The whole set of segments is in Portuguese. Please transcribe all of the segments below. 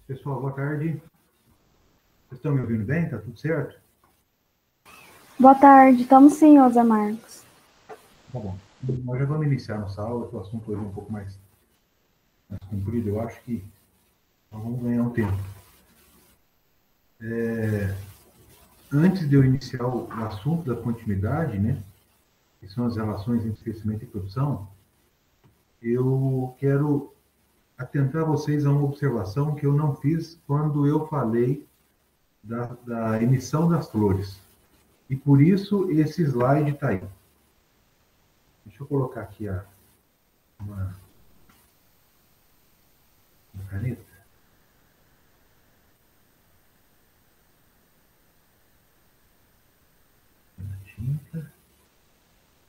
Pessoal, boa tarde. Vocês estão me ouvindo bem? Tá tudo certo? Boa tarde, estamos sim, José Marcos. Tá bom. Nós já vamos iniciar nossa aula, que o assunto hoje é um pouco mais comprido. Eu acho que nós vamos ganhar um tempo. Antes de eu iniciar o assunto da continuidade, né, que são as relações entre crescimento e produção, eu quero atentar vocês a uma observação que eu não fiz quando eu falei da emissão das flores. E por isso esse slide está aí. Deixa eu colocar aqui uma caneta. Uma tinta.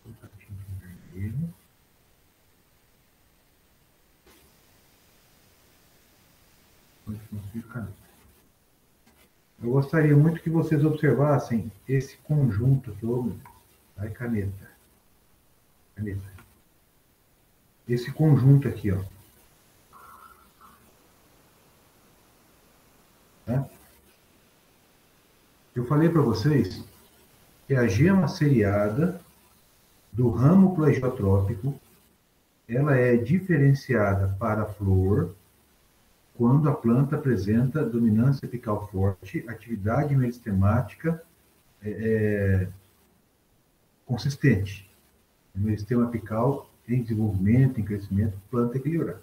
Vou colocar tinta em vermelho. Eu gostaria muito que vocês observassem esse conjunto aqui. Ai, caneta. Caneta. Esse conjunto aqui, ó. Tá? Eu falei para vocês que a gema seriada do ramo plagiotrópico, ela é diferenciada para a flor quando a planta apresenta dominância apical forte, atividade meristemática consistente. O meristema apical em desenvolvimento, em crescimento, planta equilibrada.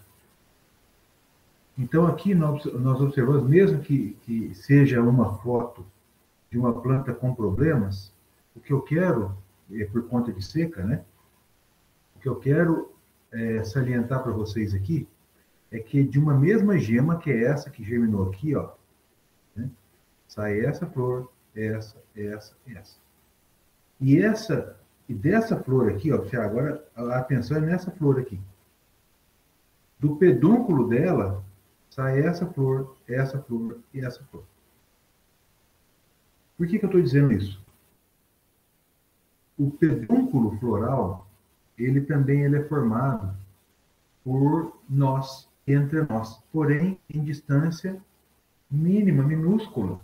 Então, aqui nós observamos, mesmo que seja uma foto de uma planta com problemas, o que eu quero, por conta de seca, né? O que eu quero salientar para vocês aqui é que de uma mesma gema, que é essa que germinou aqui, ó, né? Sai essa flor, essa. E dessa flor aqui, ó, agora a atenção é nessa flor aqui. Do pedúnculo dela, sai essa flor e essa flor. Por que eu estou dizendo isso? O pedúnculo floral, ele também é formado por nós, entre nós, porém em distância mínima, minúscula.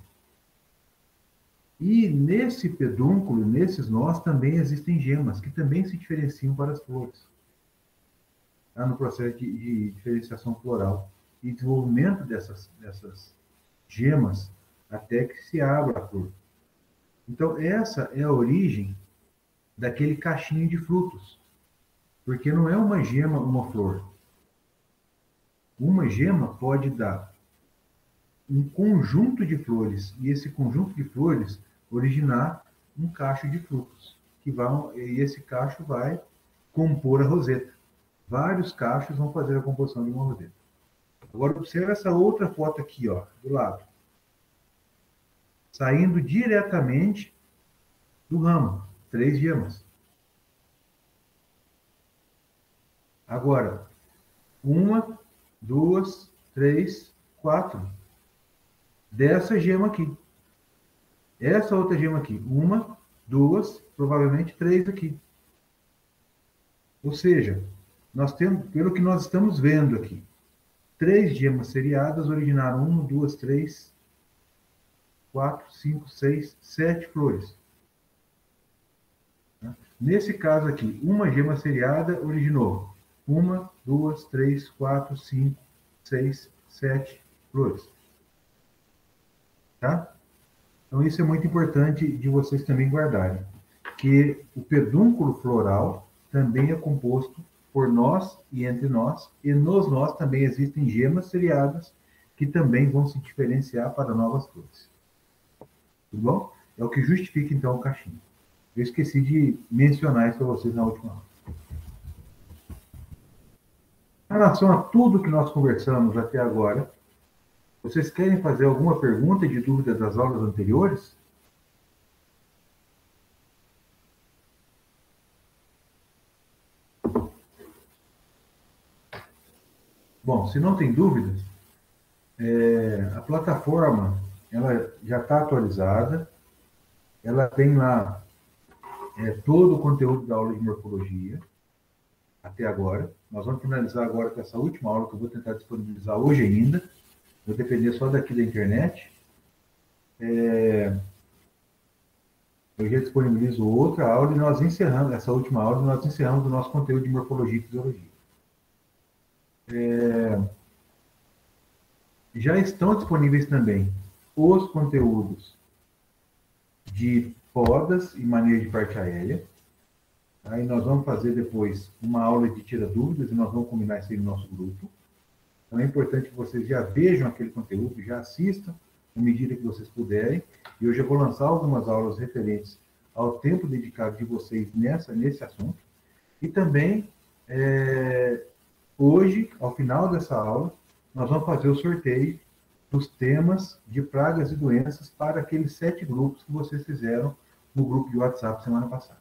E nesse pedúnculo, nesses nós, também existem gemas, que também se diferenciam para as flores. Tá? No processo de diferenciação floral e desenvolvimento dessas gemas, até que se abra a flor. Então, essa é a origem daquele cachinho de frutos. Porque não é uma gema, uma flor. Uma gema pode dar um conjunto de flores, e esse conjunto de flores originar um cacho de frutos, e esse cacho vai compor a roseta. Vários cachos vão fazer a composição de uma roseta. Agora, observe essa outra foto aqui, ó, do lado. Saindo diretamente do ramo, 3 gemas. Agora, 1, 2, 3, 4. Dessa gema aqui. Essa outra gema aqui. 1, 2, provavelmente 3 aqui. Ou seja, nós temos, pelo que nós estamos vendo aqui, 3 gemas seriadas originaram 1, 2, 3, 4, 5, 6, 7 flores. Nesse caso aqui, uma gema seriada originou 1, 2, 3, 4, 5, 6, 7 flores. Tá? Então, isso é muito importante de vocês também guardarem. Que o pedúnculo floral também é composto por nós e entre nós, e nos nós também existem gemas seriadas que também vão se diferenciar para novas flores. Tudo bom? É o que justifica, então, o cachinho. Eu esqueci de mencionar isso para vocês na última aula. Em relação a tudo que nós conversamos até agora, vocês querem fazer alguma pergunta de dúvida das aulas anteriores? Bom, se não tem dúvidas, a plataforma ela já está atualizada, ela tem lá todo o conteúdo da aula de morfologia, até agora. Nós vamos finalizar agora com essa última aula, que eu vou tentar disponibilizar hoje ainda. eu depender só daqui da internet, eu já disponibilizo outra aula e nós encerramos, essa última aula, nós encerramos o nosso conteúdo de morfologia e fisiologia. Já estão disponíveis também os conteúdos de podas e manejo de parte aérea. Aí nós vamos fazer depois uma aula de tira dúvidas e nós vamos combinar isso aí no nosso grupo. Então é importante que vocês já vejam aquele conteúdo, já assistam na medida que vocês puderem. E eu já vou lançar algumas aulas referentes ao tempo dedicado de vocês nesse assunto. E também, hoje, ao final dessa aula, nós vamos fazer o sorteio dos temas de pragas e doenças para aqueles 7 grupos que vocês fizeram no grupo de WhatsApp semana passada.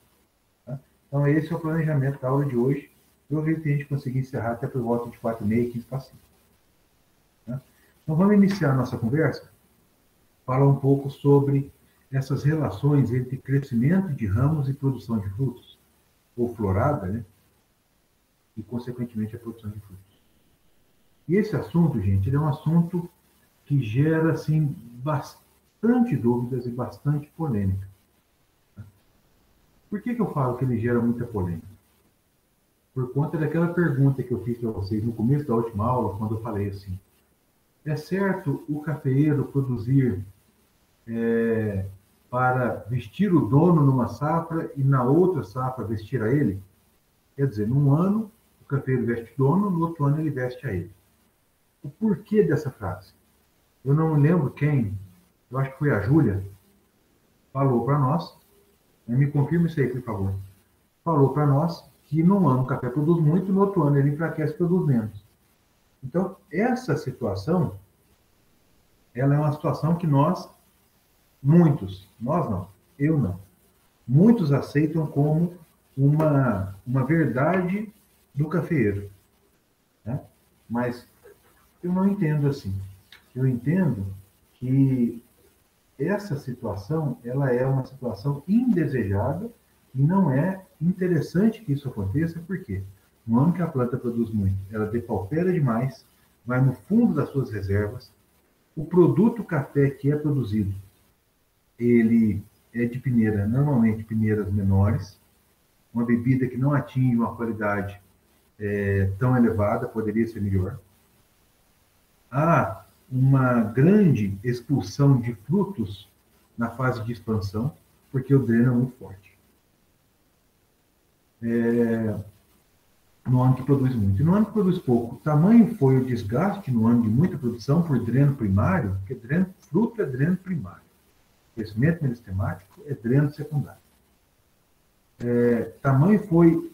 Tá? Então, esse é o planejamento da aula de hoje. Eu acredito que a gente conseguir encerrar até por volta de 4h30, 15 para 5. Tá? Então, vamos iniciar a nossa conversa. Falar um pouco sobre essas relações entre crescimento de ramos e produção de frutos, ou florada, né? E, consequentemente, a produção de frutos. E esse assunto, gente, ele é um assunto que gera, assim, bastante dúvidas e bastante polêmica. Por que eu falo que ele gera muita polêmica? Por conta daquela pergunta que eu fiz para vocês no começo da última aula, quando eu falei assim, é certo o cafeeiro produzir para vestir o dono numa safra e na outra safra vestir a ele? Quer dizer, num ano o cafeeiro veste o dono, no outro ano ele veste a ele. O porquê dessa frase? Eu não lembro quem, eu acho que foi a Júlia, falou para nós, me confirma isso aí, por favor, falou para nós que num ano o café produz muito, no outro ano ele enfraquece e produz menos. Então, essa situação, ela é uma situação que nós não, eu não, muitos aceitam como uma verdade do cafeeiro, né? Mas eu não entendo assim. Eu entendo que essa situação, ela é uma situação indesejada e não é interessante que isso aconteça, porque no ano que a planta produz muito, ela depaupera demais, vai no fundo das suas reservas, o produto café que é produzido, ele é de peneira, normalmente peneiras menores, uma bebida que não atinge uma qualidade tão elevada, poderia ser melhor. Há uma grande expulsão de frutos na fase de expansão, porque o dreno é muito forte. No ano que produz muito. E no ano que produz pouco, o tamanho foi o desgaste no ano de muita produção por dreno primário, porque fruto é dreno primário. Crescimento meristemático é dreno secundário. Tamanho foi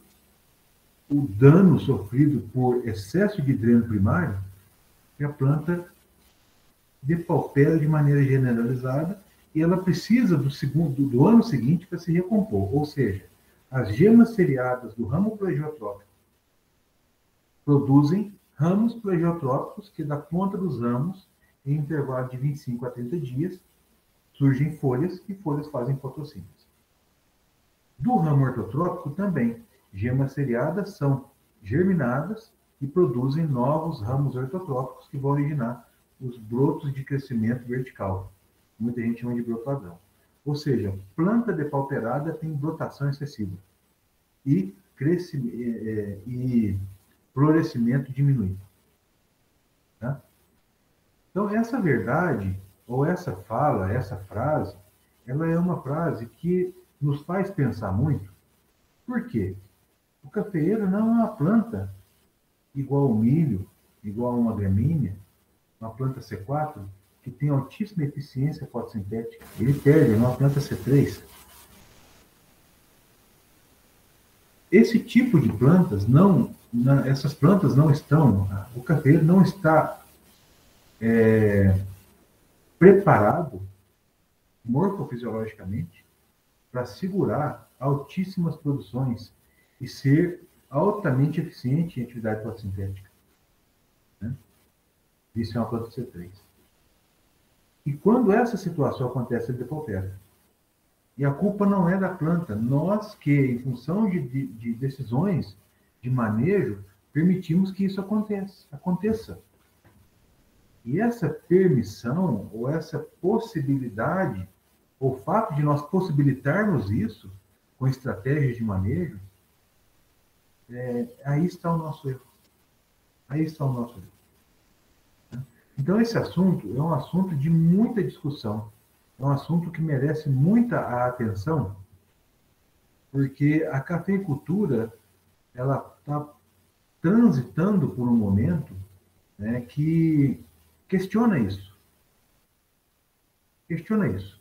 o dano sofrido por excesso de dreno primário, que a planta depaupera de maneira generalizada e ela precisa do ano seguinte para se recompor. Ou seja, as gemas seriadas do ramo plagiotrópico produzem ramos plagiotrópicos que, da ponta dos ramos, em intervalo de 25 a 30 dias, surgem folhas e folhas fazem fotossíntese. Do ramo ortotrópico também, gemas seriadas são germinadas e produzem novos ramos ortotrópicos que vão originar os brotos de crescimento vertical. Muita gente chama de broto padrão. Ou seja, planta depauperada tem brotação excessiva e florescimento diminuído. Tá? Então, essa verdade, ou essa fala, essa frase, ela é uma frase que nos faz pensar muito. Por quê? O cafeeiro não é uma planta igual ao milho, igual a uma gramínea, uma planta C4, que tem altíssima eficiência fotossintética. Ele perde, é uma planta C3. Esse tipo de plantas, essas plantas não estão, o cafeeiro não está preparado morfofisiologicamente para segurar altíssimas produções e ser altamente eficiente em atividade fotossintética. Né? Isso é uma planta C3. E quando essa situação acontece, ele depaupera. E a culpa não é da planta. Nós que, em função de decisões de manejo, permitimos que isso aconteça. E essa permissão, ou essa possibilidade, ou o fato de nós possibilitarmos isso com estratégias de manejo, aí está o nosso erro. Aí está o nosso erro. Então, esse assunto é um assunto de muita discussão. É um assunto que merece muita atenção, porque a cafeicultura ela está transitando por um momento, né, que questiona isso. Questiona isso.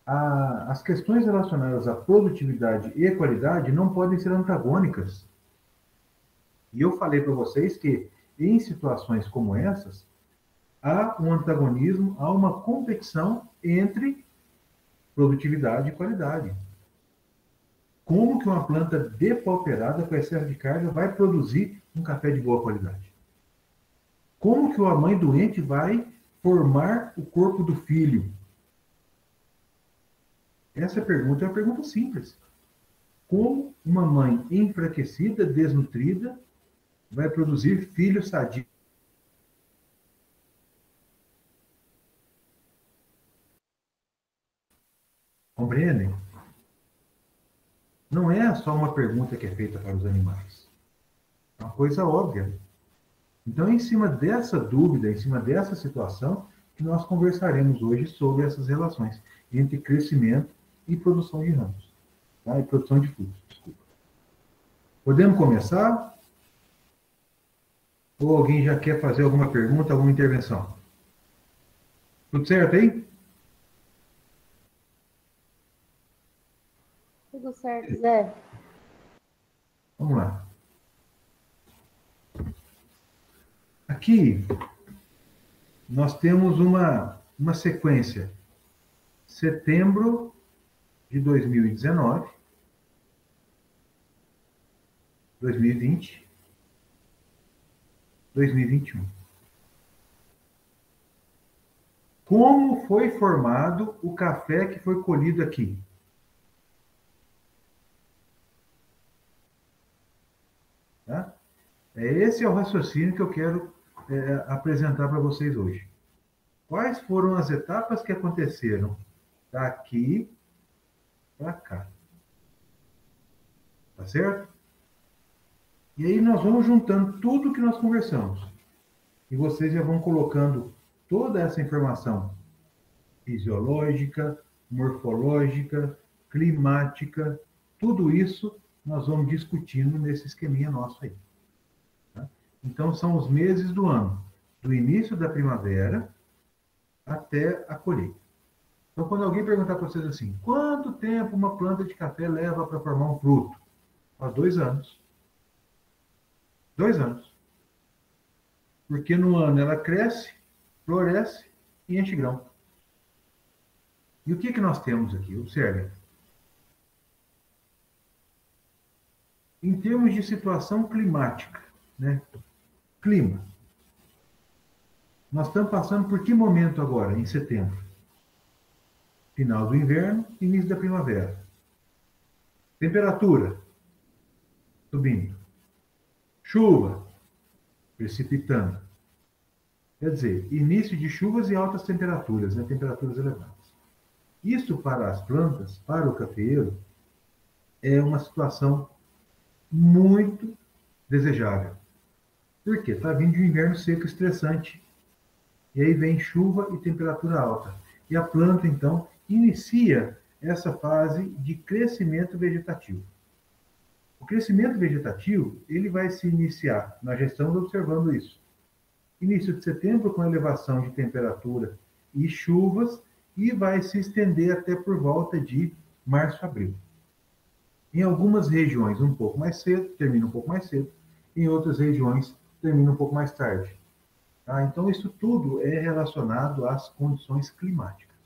As questões relacionadas à produtividade e qualidade não podem ser antagônicas. E eu falei para vocês que, em situações como essas, há um antagonismo, há uma competição entre produtividade e qualidade. Como que uma planta depauperada com excesso de carga vai produzir um café de boa qualidade? Como que uma mãe doente vai formar o corpo do filho? Essa pergunta é uma pergunta simples. Como uma mãe enfraquecida, desnutrida, vai produzir filhos sadios? Compreendem? Não é só uma pergunta que é feita para os animais. É uma coisa óbvia. Então, em cima dessa dúvida, em cima dessa situação, que nós conversaremos hoje sobre essas relações entre crescimento e produção de ramos, tá? E produção de frutos, desculpa. Podemos começar? Ou alguém já quer fazer alguma pergunta, alguma intervenção? Tudo certo aí? Tudo certo, Zé. Vamos lá. Aqui, nós temos uma sequência. Setembro de 2019, 2020, 2021. Como foi formado o café que foi colhido aqui? Tá? Esse é o raciocínio que eu quero apresentar para vocês hoje. Quais foram as etapas que aconteceram daqui para cá? Tá certo? E aí nós vamos juntando tudo que nós conversamos. E vocês já vão colocando toda essa informação fisiológica, morfológica, climática, tudo isso nós vamos discutindo nesse esqueminha nosso aí. Tá? Então, são os meses do ano, do início da primavera até a colheita. Então, quando alguém perguntar para vocês assim, quanto tempo uma planta de café leva para formar um fruto? Há 2 anos. 2 anos. Porque no ano ela cresce, floresce e enche grão. E o que nós temos aqui? Observe. Em termos de situação climática, né? Clima. Nós estamos passando por que momento agora, em setembro? Final do inverno, início da primavera. Temperatura subindo. Chuva precipitando. Quer dizer, início de chuvas e altas temperaturas, né? Temperaturas elevadas. Isso para as plantas, para o cafeeiro, é uma situação muito desejável. Por quê? Está vindo de um inverno seco estressante. E aí vem chuva e temperatura alta. E a planta, então, inicia essa fase de crescimento vegetativo. O crescimento vegetativo, ele vai se iniciar, nós já estamos observando isso. Início de setembro, com elevação de temperatura e chuvas, e vai se estender até por volta de março, abril. Em algumas regiões, um pouco mais cedo, termina um pouco mais cedo. Em outras regiões, termina um pouco mais tarde. Tá? Então, isso tudo é relacionado às condições climáticas.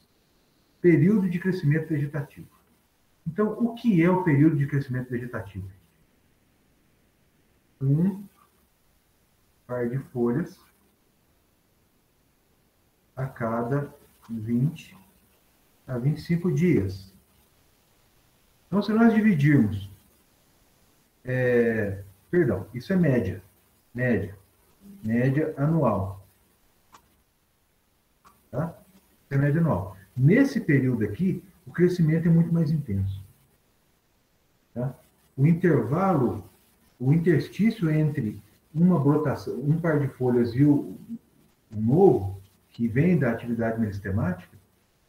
Período de crescimento vegetativo. Então, o que é o período de crescimento vegetativo? Um par de folhas a cada 20 a 25 dias. Então, se nós dividirmos, perdão, isso é média, média. média anual. Tá? Essa é a média anual. Nesse período aqui, o crescimento é muito mais intenso. Tá? O intervalo, o interstício entre uma brotação, um par de folhas e o novo, que vem da atividade meristemática,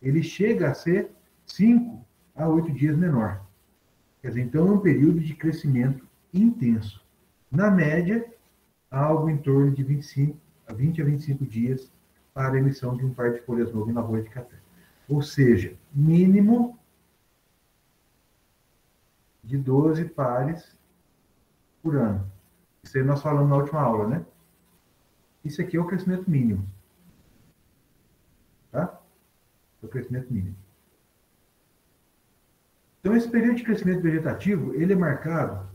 ele chega a ser 5 a 8 dias menor. Quer dizer, então é um período de crescimento intenso. Na média, algo em torno de 20 a 25 dias para a emissão de um par de folhas novas em lavoura de café. Ou seja, mínimo de 12 pares por ano. Isso aí nós falamos na última aula, né? Isso aqui é o crescimento mínimo. Tá? É o crescimento mínimo. Então, esse período de crescimento vegetativo, ele é marcado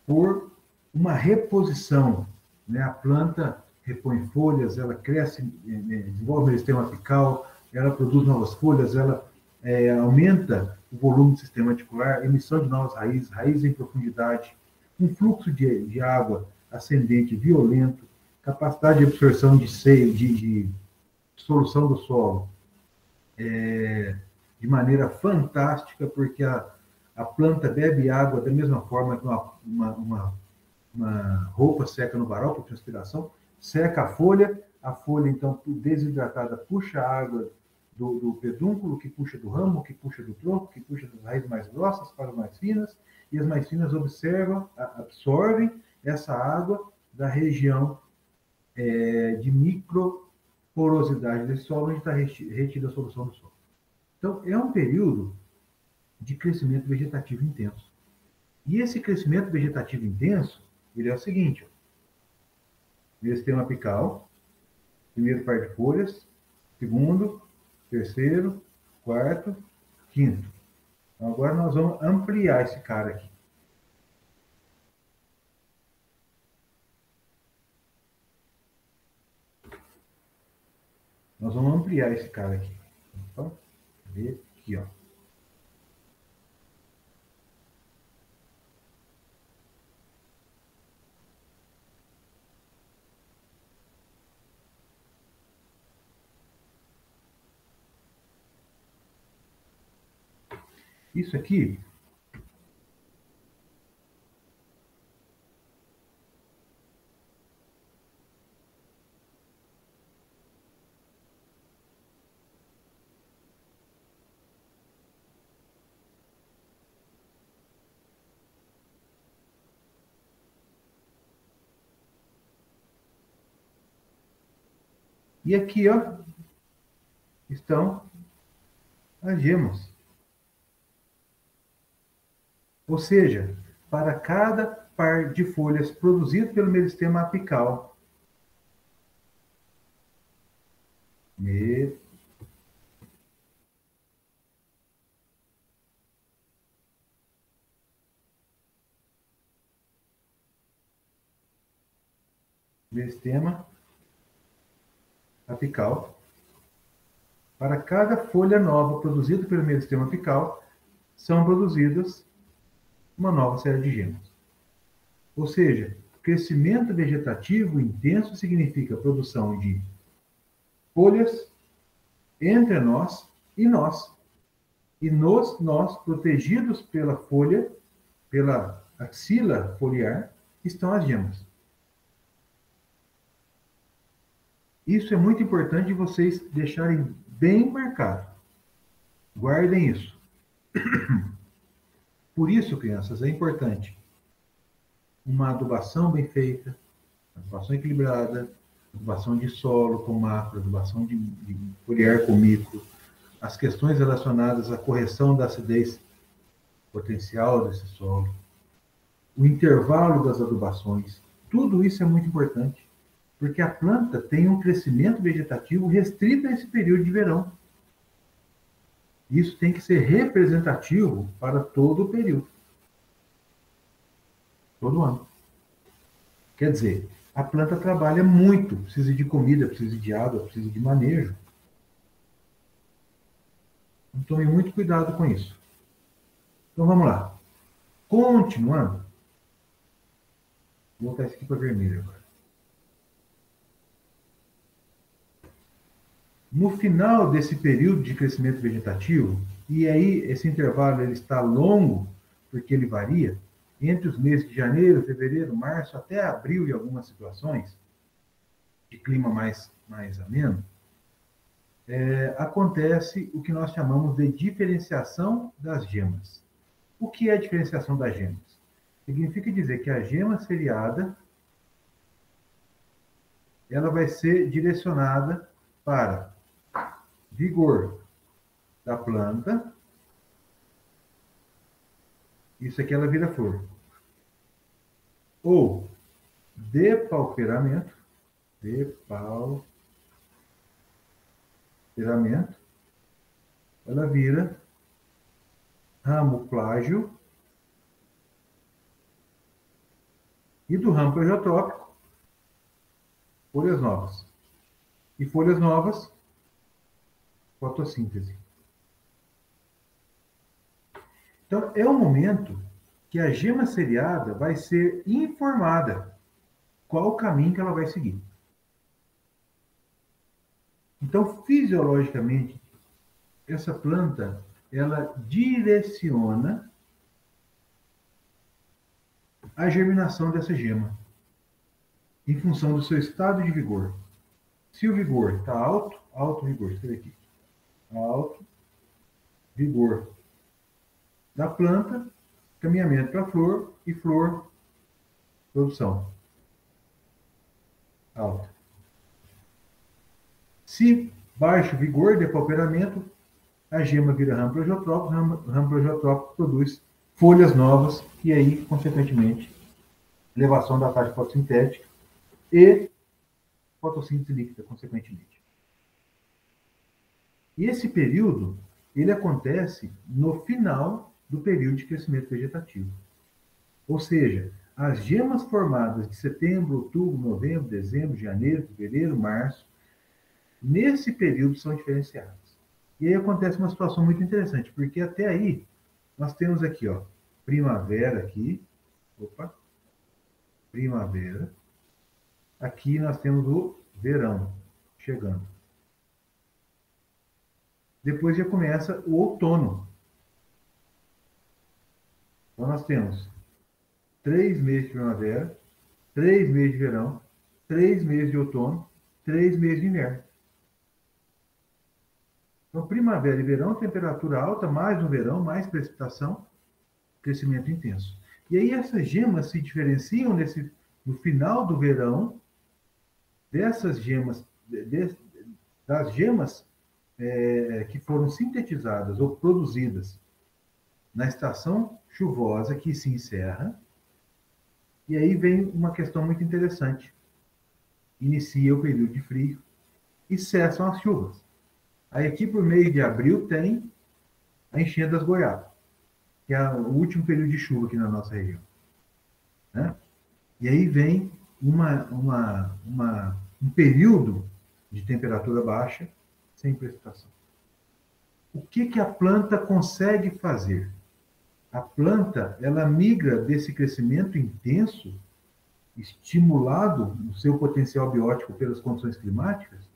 por uma reposição, né? A planta repõe folhas, ela cresce, desenvolve o sistema apical, ela produz novas folhas, ela aumenta o volume do sistema articular, emissão de novas raízes, raízes em profundidade, um fluxo de água ascendente violento, capacidade de absorção de seio, de solução do solo, de maneira fantástica, porque a planta bebe água da mesma forma que uma roupa seca no varal por transpiração, seca a folha então desidratada puxa a água do pedúnculo, que puxa do ramo, que puxa do tronco, que puxa das raízes mais grossas para as mais finas, e as mais finas observam, absorvem essa água da região de microporosidade desse solo, onde está retida a solução do solo. Então, é um período de crescimento vegetativo intenso. E esse crescimento vegetativo intenso, ele é o seguinte, ó. Meristema apical, primeiro par de folhas, segundo, terceiro, quarto, quinto. Então, agora nós vamos ampliar esse cara aqui. Nós vamos ampliar esse cara aqui. Opa, cadê? Aqui, ó. Isso aqui e aqui, ó, estão as gemas. Ou seja, para cada par de folhas produzido pelo meristema apical, meristema apical, para cada folha nova produzida pelo meristema apical, são produzidas uma nova série de gemas. Ou seja, crescimento vegetativo intenso significa produção de folhas entre nós e nós. E nós, protegidos pela folha, pela axila foliar, estão as gemas. Isso é muito importante vocês deixarem bem marcado. Guardem isso. Por isso, crianças, é importante uma adubação bem feita, adubação equilibrada, adubação de solo com macro, adubação de foliar com micro, as questões relacionadas à correção da acidez potencial desse solo, o intervalo das adubações, tudo isso é muito importante, porque a planta tem um crescimento vegetativo restrito a esse período de verão. Isso tem que ser representativo para todo o período. Todo ano. Quer dizer, a planta trabalha muito, precisa de comida, precisa de água, precisa de manejo. Então, tome muito cuidado com isso. Então, vamos lá. Continuando. Vou voltar isso aqui para vermelho agora. No final desse período de crescimento vegetativo, e aí esse intervalo ele está longo, porque ele varia, entre os meses de janeiro, fevereiro, março, até abril, em algumas situações, de clima mais ameno, acontece o que nós chamamos de diferenciação das gemas. O que é a diferenciação das gemas? Significa dizer que a gema seriada ela vai ser direcionada para vigor da planta. Isso aqui ela vira flor. Ou depauperamento, ela vira ramo plágio, e do ramo plegiotrópico, folhas novas. E folhas novas, fotossíntese. Então, é o momento que a gema seriada vai ser informada qual o caminho que ela vai seguir. Então, fisiologicamente, essa planta, ela direciona a germinação dessa gema, em função do seu estado de vigor. Se o vigor está alto, alto vigor, escreve aqui, alto vigor da planta, caminhamento para flor, e flor, produção alta. Se baixo vigor, depauperamento, a gema vira ramo plegiotrópico, ramo plegiotrópico produz folhas novas, e aí, consequentemente, elevação da taxa fotossintética e fotossíntese líquida, consequentemente. E esse período, ele acontece no final do período de crescimento vegetativo. Ou seja, as gemas formadas de setembro, outubro, novembro, dezembro, janeiro, fevereiro, março, nesse período são diferenciadas. E aí acontece uma situação muito interessante, porque até aí nós temos aqui, ó, primavera aqui, primavera. Aqui nós temos o verão chegando. Depois já começa o outono. Então nós temos 3 meses de primavera, 3 meses de verão, 3 meses de outono, 3 meses de inverno. Então, primavera e verão, temperatura alta, mais no verão, mais precipitação, crescimento intenso. E aí essas gemas se diferenciam no final do verão dessas gemas, das gemas que foram sintetizadas ou produzidas na estação chuvosa, que se encerra. E aí vem uma questão muito interessante. Inicia o período de frio e cessam as chuvas. Aí aqui por mês de abril tem a enchente das goiabas, que é o último período de chuva aqui na nossa região, né? E aí vem um período de temperatura baixa, sem precipitação. O que a planta consegue fazer? A planta, ela migra desse crescimento intenso, estimulado no seu potencial biótico pelas condições climáticas,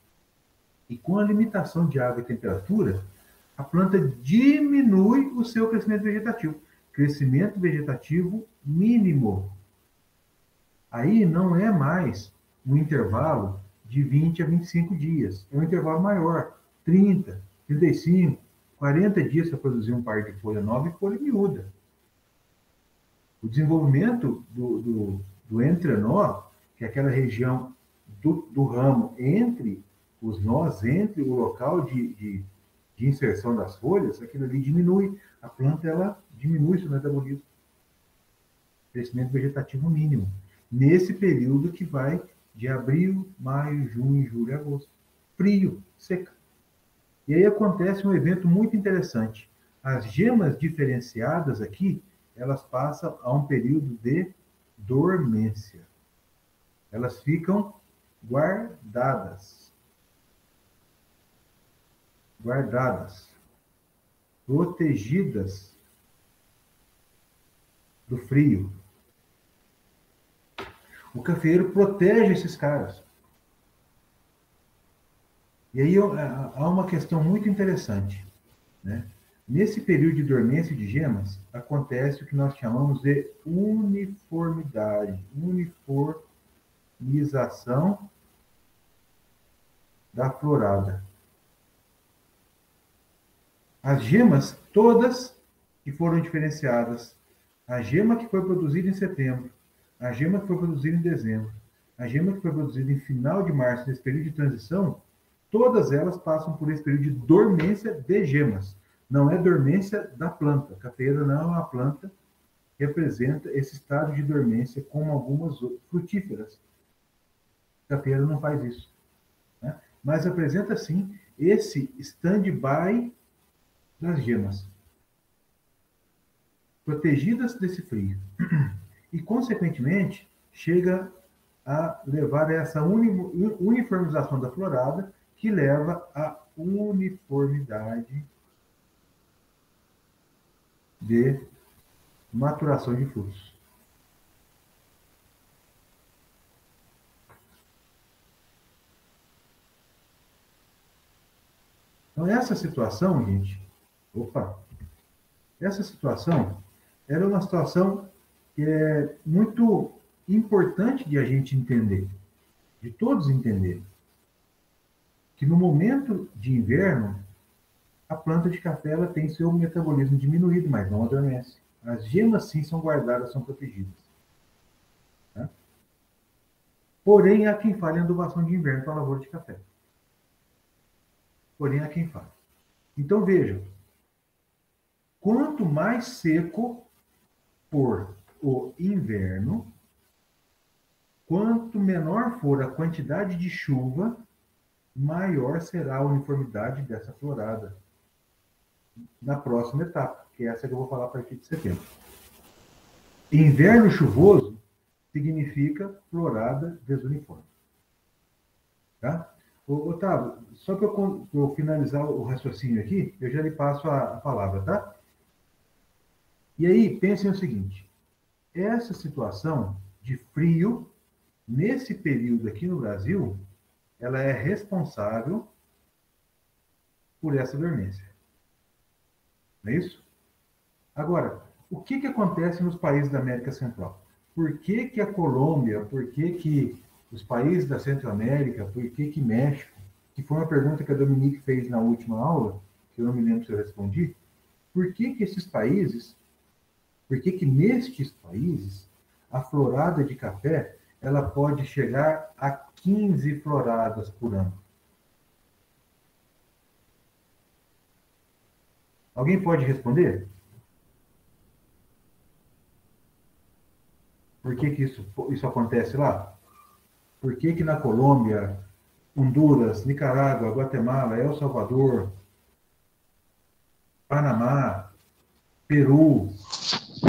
e com a limitação de água e temperatura, a planta diminui o seu crescimento vegetativo. Crescimento vegetativo mínimo. Aí não é mais um intervalo de 20 a 25 dias. É um intervalo maior, 30, 35, 40 dias para produzir um par de folha nova e folha miúda. O desenvolvimento do entrenó, que é aquela região do ramo entre os nós, entre o local de inserção das folhas, aquilo ali diminui. A planta, ela diminui seu metabolismo. Crescimento vegetativo mínimo. Nesse período que vai de abril, maio, junho, julho e agosto. Frio, seca. E aí acontece um evento muito interessante. As gemas diferenciadas aqui, elas passam a um período de dormência. Elas ficam guardadas, protegidas do frio. O cafeeiro protege esses caras. E aí há uma questão muito interessante, né? Nesse período de dormência de gemas, acontece o que nós chamamos de uniformidade, uniformização da florada. As gemas todas que foram diferenciadas, a gema que foi produzida em setembro, a gema que foi produzida em dezembro, a gema que foi produzida em final de março, nesse período de transição, todas elas passam por esse período de dormência de gemas. Não é dormência da planta. A cafeira não é uma planta que representa esse estado de dormência como algumas frutíferas. A cafeira não faz isso, né? Mas apresenta, sim, esse stand-by das gemas, protegidas desse frio. E, consequentemente, chega a levar a essa uniformização da florada, que leva à uniformidade de maturação de frutos. Então, essa situação, gente, essa situação era uma situação que é muito importante de a gente entender, de todos entenderem, que no momento de inverno, a planta de café ela tem seu metabolismo diminuído, mas não adormece. As gemas, sim, são guardadas, são protegidas. Tá? Porém, há quem fale em adubação de inverno para a lavoura de café. Porém, há quem fale. Então, vejam, quanto mais seco for o inverno, quanto menor for a quantidade de chuva, maior será a uniformidade dessa florada na próxima etapa, que é essa que eu vou falar a partir de setembro. Inverno chuvoso significa florada desuniforme. Tá? Otávio, só para eu finalizar o raciocínio aqui, eu já lhe passo a palavra, tá? E aí, pensem o seguinte: essa situação de frio, nesse período aqui no Brasil, ela é responsável por essa dormência. Não é isso? Agora, o que acontece nos países da América Central? Por que a Colômbia, por que os países da Centro-América, por que México, que foi uma pergunta que a Dominique fez na última aula, que eu não me lembro se eu respondi, por que esses países, por que nestes países, a florada de café, ela pode chegar a 15 floradas por ano? Alguém pode responder? Por que isso acontece lá? Por que na Colômbia, Honduras, Nicarágua, Guatemala, El Salvador, Panamá, Peru...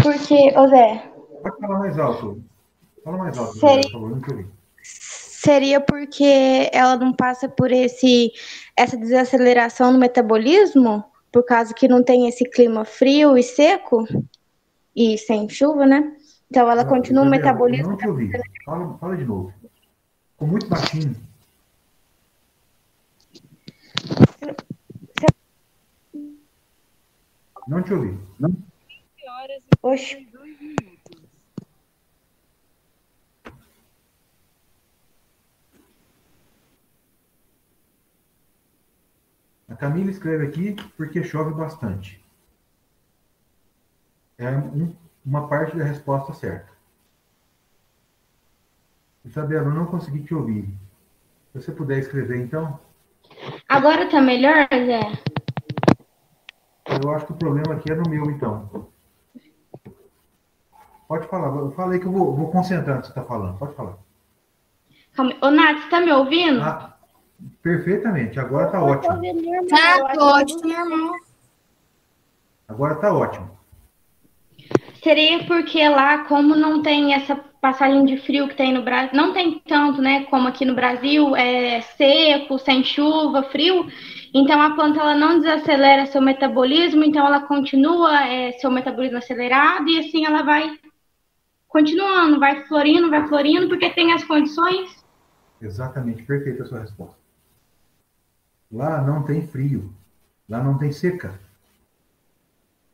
Porque, ô Zé, Pode falar mais alto. Fala mais alto, seria, por favor, não te ouvi. seria porque ela não passa por essa desaceleração no metabolismo, por causa que não tem esse clima frio e seco e sem chuva, né? Então ela continua o Gabriela, eu metabolismo. não te ouvi. Fala de novo. Ficou muito baixinho. Não te ouvi. Oxe. A Camila escreve aqui porque chove bastante. É uma parte da resposta certa. Isabela, eu não consegui te ouvir. Se você puder escrever, então. Agora tá melhor, Zé? Eu acho que o problema aqui é no meu, então. Pode falar. Eu falei que eu vou concentrar no que você está falando. Pode falar. Calma. Ô, Nath, você tá me ouvindo? Ah, perfeitamente. Agora está ótimo. Tá, tô ótimo, normal. Agora está ótimo. Seria porque lá, como não tem essa passagem de frio que tem no Brasil, não tem tanto, né, como aqui no Brasil, é seco, sem chuva, frio, então a planta ela não desacelera seu metabolismo, então ela continua seu metabolismo acelerado e assim ela vai continuando, vai florindo, porque tem as condições. Exatamente, perfeita a sua resposta. Lá não tem frio, lá não tem seca.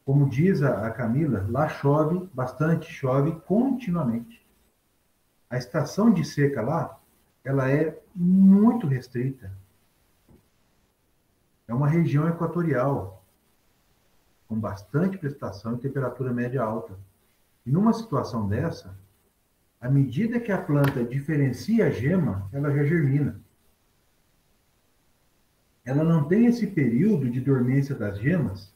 Como diz a Camila, lá chove bastante, chove continuamente. A estação de seca lá, ela é muito restrita. É uma região equatorial, com bastante precipitação e temperatura média alta. E numa situação dessa, à medida que a planta diferencia a gema, ela já germina. Ela não tem esse período de dormência das gemas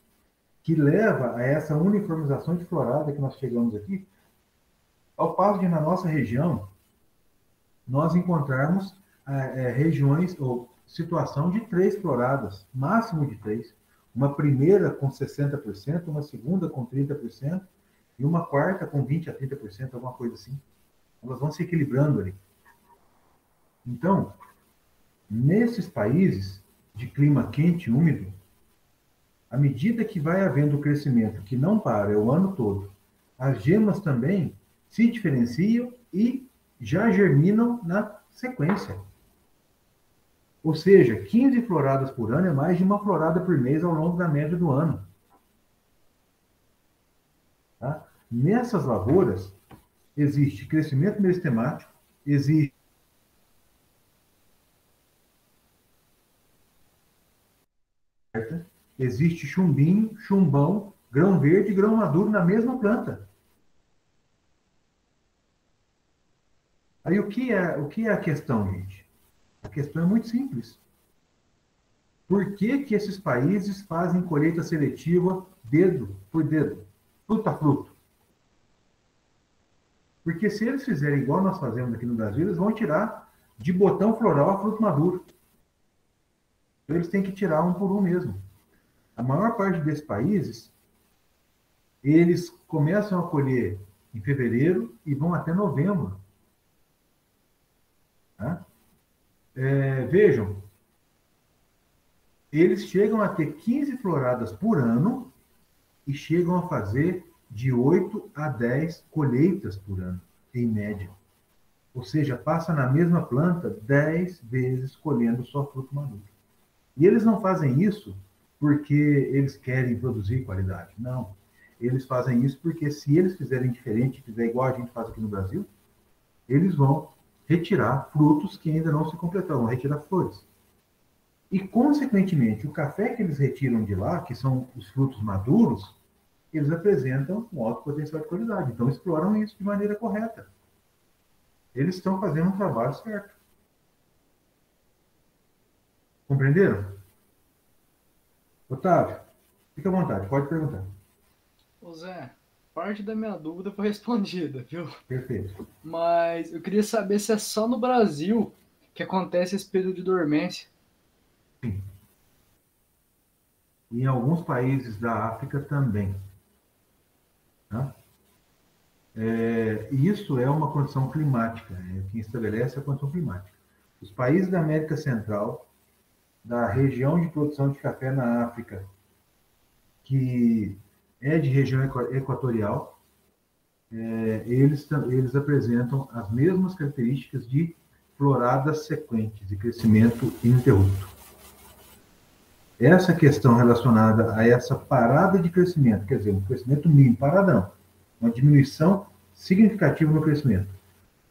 que leva a essa uniformização de florada que nós chegamos aqui, ao passo de na nossa região nós encontrarmos regiões ou situação de 3 floradas, máximo de 3. Uma primeira com 60%, uma segunda com 30% e uma quarta com 20 a 30%, alguma coisa assim. Elas vão se equilibrando ali. Então, nesses países de clima quente e úmido, à medida que vai havendo o crescimento, que não para, é o ano todo, as gemas também se diferenciam e já germinam na sequência. Ou seja, 15 floradas por ano é mais de uma florada por mês ao longo da média do ano. Tá? Nessas lavouras, existe crescimento meristemático, existe chumbinho, chumbão, grão verde e grão maduro na mesma planta. Aí o que é a questão, gente? A questão é muito simples. Por que que esses países fazem colheita seletiva dedo por dedo, fruto a fruto? Porque se eles fizerem igual nós fazemos aqui no Brasil, eles vão tirar de botão floral a fruto maduro. Então eles têm que tirar um por um mesmo. A maior parte desses países, eles começam a colher em fevereiro e vão até novembro. Tá? Vejam, eles chegam a ter 15 floradas por ano e chegam a fazer de 8 a 10 colheitas por ano, em média. Ou seja, passa na mesma planta 10 vezes colhendo só fruto maduro. E eles não fazem isso porque eles querem produzir qualidade. Não. Eles fazem isso porque se eles fizerem diferente, fizer igual a gente faz aqui no Brasil, eles vão retirar frutos que ainda não se completaram, vão retirar flores. E, consequentemente, o café que eles retiram de lá, que são os frutos maduros, eles apresentam um alto potencial de qualidade. Então, exploram isso de maneira correta. Eles estão fazendo um trabalho certo. Compreenderam? Otávio, fica à vontade, pode perguntar. Ô Zé, parte da minha dúvida foi respondida, viu? Perfeito. Mas eu queria saber se é só no Brasil que acontece esse período de dormência. Sim. E em alguns países da África também. Tá? Isso é uma condição climática, né? Quem estabelece é a condição climática. Os países da América Central, da região de produção de café na África, que é de região equatorial, eles apresentam as mesmas características de floradas sequentes e crescimento ininterrupto. Essa questão relacionada a essa parada de crescimento, quer dizer, um crescimento mínimo, paradão, uma diminuição significativa no crescimento.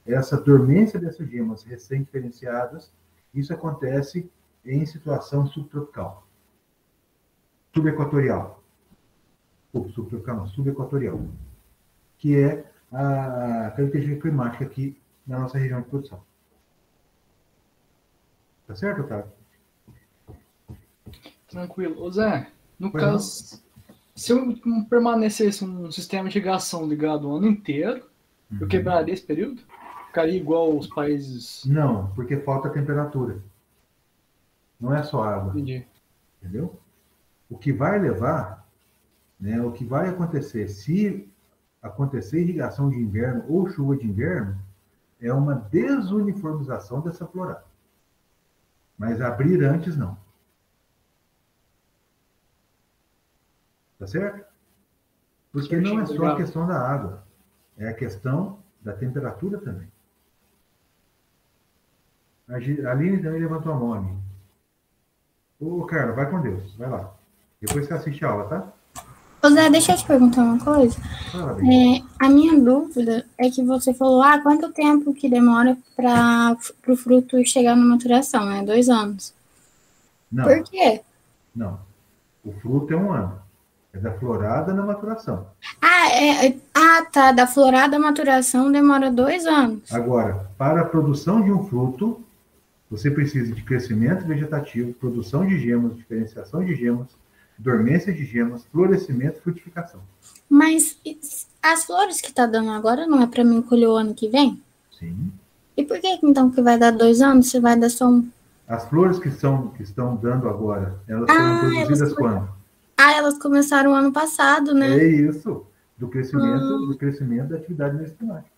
Essa dormência dessas gemas recém-diferenciadas, isso acontece em situação subtropical. Subequatorial. Subtropical não, subequatorial. Que é a característica climática aqui na nossa região de produção. Tá certo, Otávio? Tranquilo. Ô Zé, no caso, se eu permanecesse um sistema de irrigação ligado o ano inteiro, eu quebraria esse período? Ficaria igual aos países... Não, porque falta temperatura. Não é só água. Entendi. Entendeu? O que vai levar, né, o que vai acontecer, se acontecer irrigação de inverno ou chuva de inverno, é uma desuniformização dessa florada. Mas abrir antes, não. Tá certo? Porque não é só a questão da água, é a questão da temperatura também. A Aline também levantou a mão. Ô, Carla, vai com Deus. Vai lá. Depois você assiste a aula, tá? Ô Zé, deixa eu te perguntar uma coisa. Fala, bem. A minha dúvida é que você falou, quanto tempo que demora para o fruto chegar na maturação, né? 2 anos. Por Não, quê? não. O fruto é 1 ano. É da florada na maturação. Tá. Da florada à maturação demora 2 anos. Agora, para a produção de um fruto, você precisa de crescimento vegetativo, produção de gemas, diferenciação de gemas, dormência de gemas, florescimento e frutificação. Mas as flores que tá dando agora não é para mim colher o ano que vem? Sim. E por que então que vai dar 2 anos se vai dar só um? As flores que estão dando agora, elas foram produzidas quando? Elas começaram ano passado, né? É isso, do crescimento da atividade meristematica.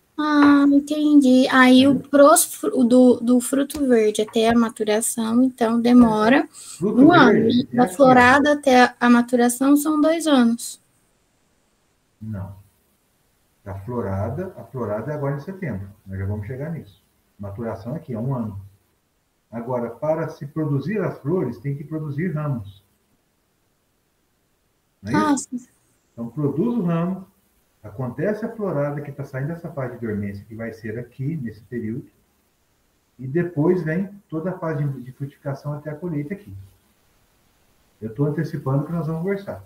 Entendi. Aí do fruto verde até a maturação, então, demora Fruto 1 ano. verde é Da aqui, ó. florada até a maturação são 2 anos. Não. A florada é agora em setembro. Nós já vamos chegar nisso. Maturação aqui, é 1 ano. Agora, para se produzir as flores, tem que produzir ramos. Não é isso? Sim. Então, produz o ramo, acontece a florada que está saindo dessa fase de dormência, que vai ser aqui, nesse período, e depois vem toda a fase de frutificação até a colheita aqui. Eu estou antecipando que nós vamos conversar.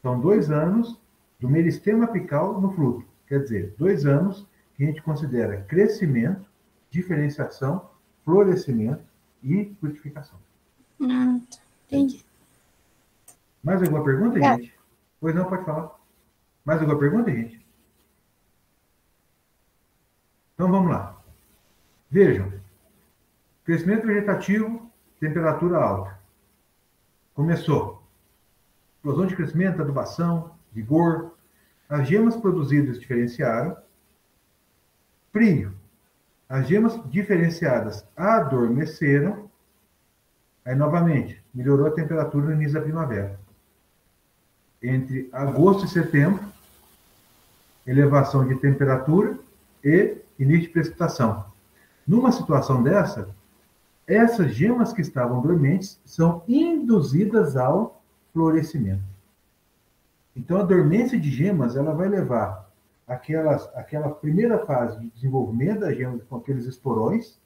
São 2 anos do meristema apical no fruto. Quer dizer, 2 anos que a gente considera crescimento, diferenciação, florescimento e frutificação. Entendi. Mais alguma pergunta, gente? Pois não, pode falar. Mais alguma pergunta, gente? Então vamos lá. Vejam. Crescimento vegetativo, temperatura alta. Começou. Explosão de crescimento, adubação, vigor. As gemas produzidas diferenciaram. Frio. As gemas diferenciadas adormeceram. Aí, novamente, melhorou a temperatura no início da primavera. Entre agosto e setembro, elevação de temperatura e início de precipitação. Numa situação dessa, essas gemas que estavam dormentes são induzidas ao florescimento. Então, a dormência de gemas, ela vai levar aquela primeira fase de desenvolvimento das gemas com aqueles esporões,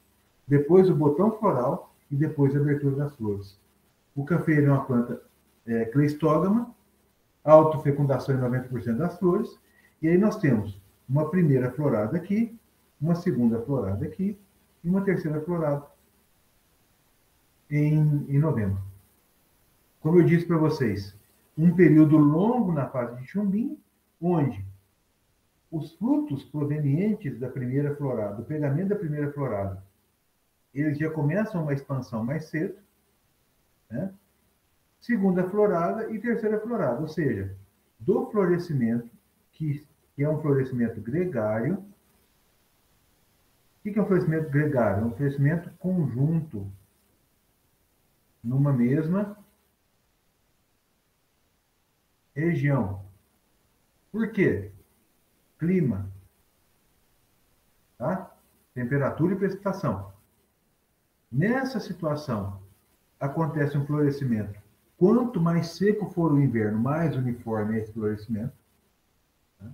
depois o botão floral e depois a abertura das flores. O cafeiro é uma planta cleistógama, autofecundação em 90% das flores, e aí nós temos uma primeira florada aqui, uma segunda florada aqui e uma terceira florada em novembro. Como eu disse para vocês, um período longo na fase de chumbinho, onde os frutos provenientes da primeira florada, do pegamento da primeira florada, eles já começam uma expansão mais cedo, né? Segunda florada e terceira florada, ou seja, do florescimento, que é um florescimento gregário. O que é um florescimento gregário? É um florescimento conjunto, numa mesma região. Por quê? Clima, tá? Temperatura e precipitação. Nessa situação, acontece um florescimento. Quanto mais seco for o inverno, mais uniforme é esse florescimento. Tá?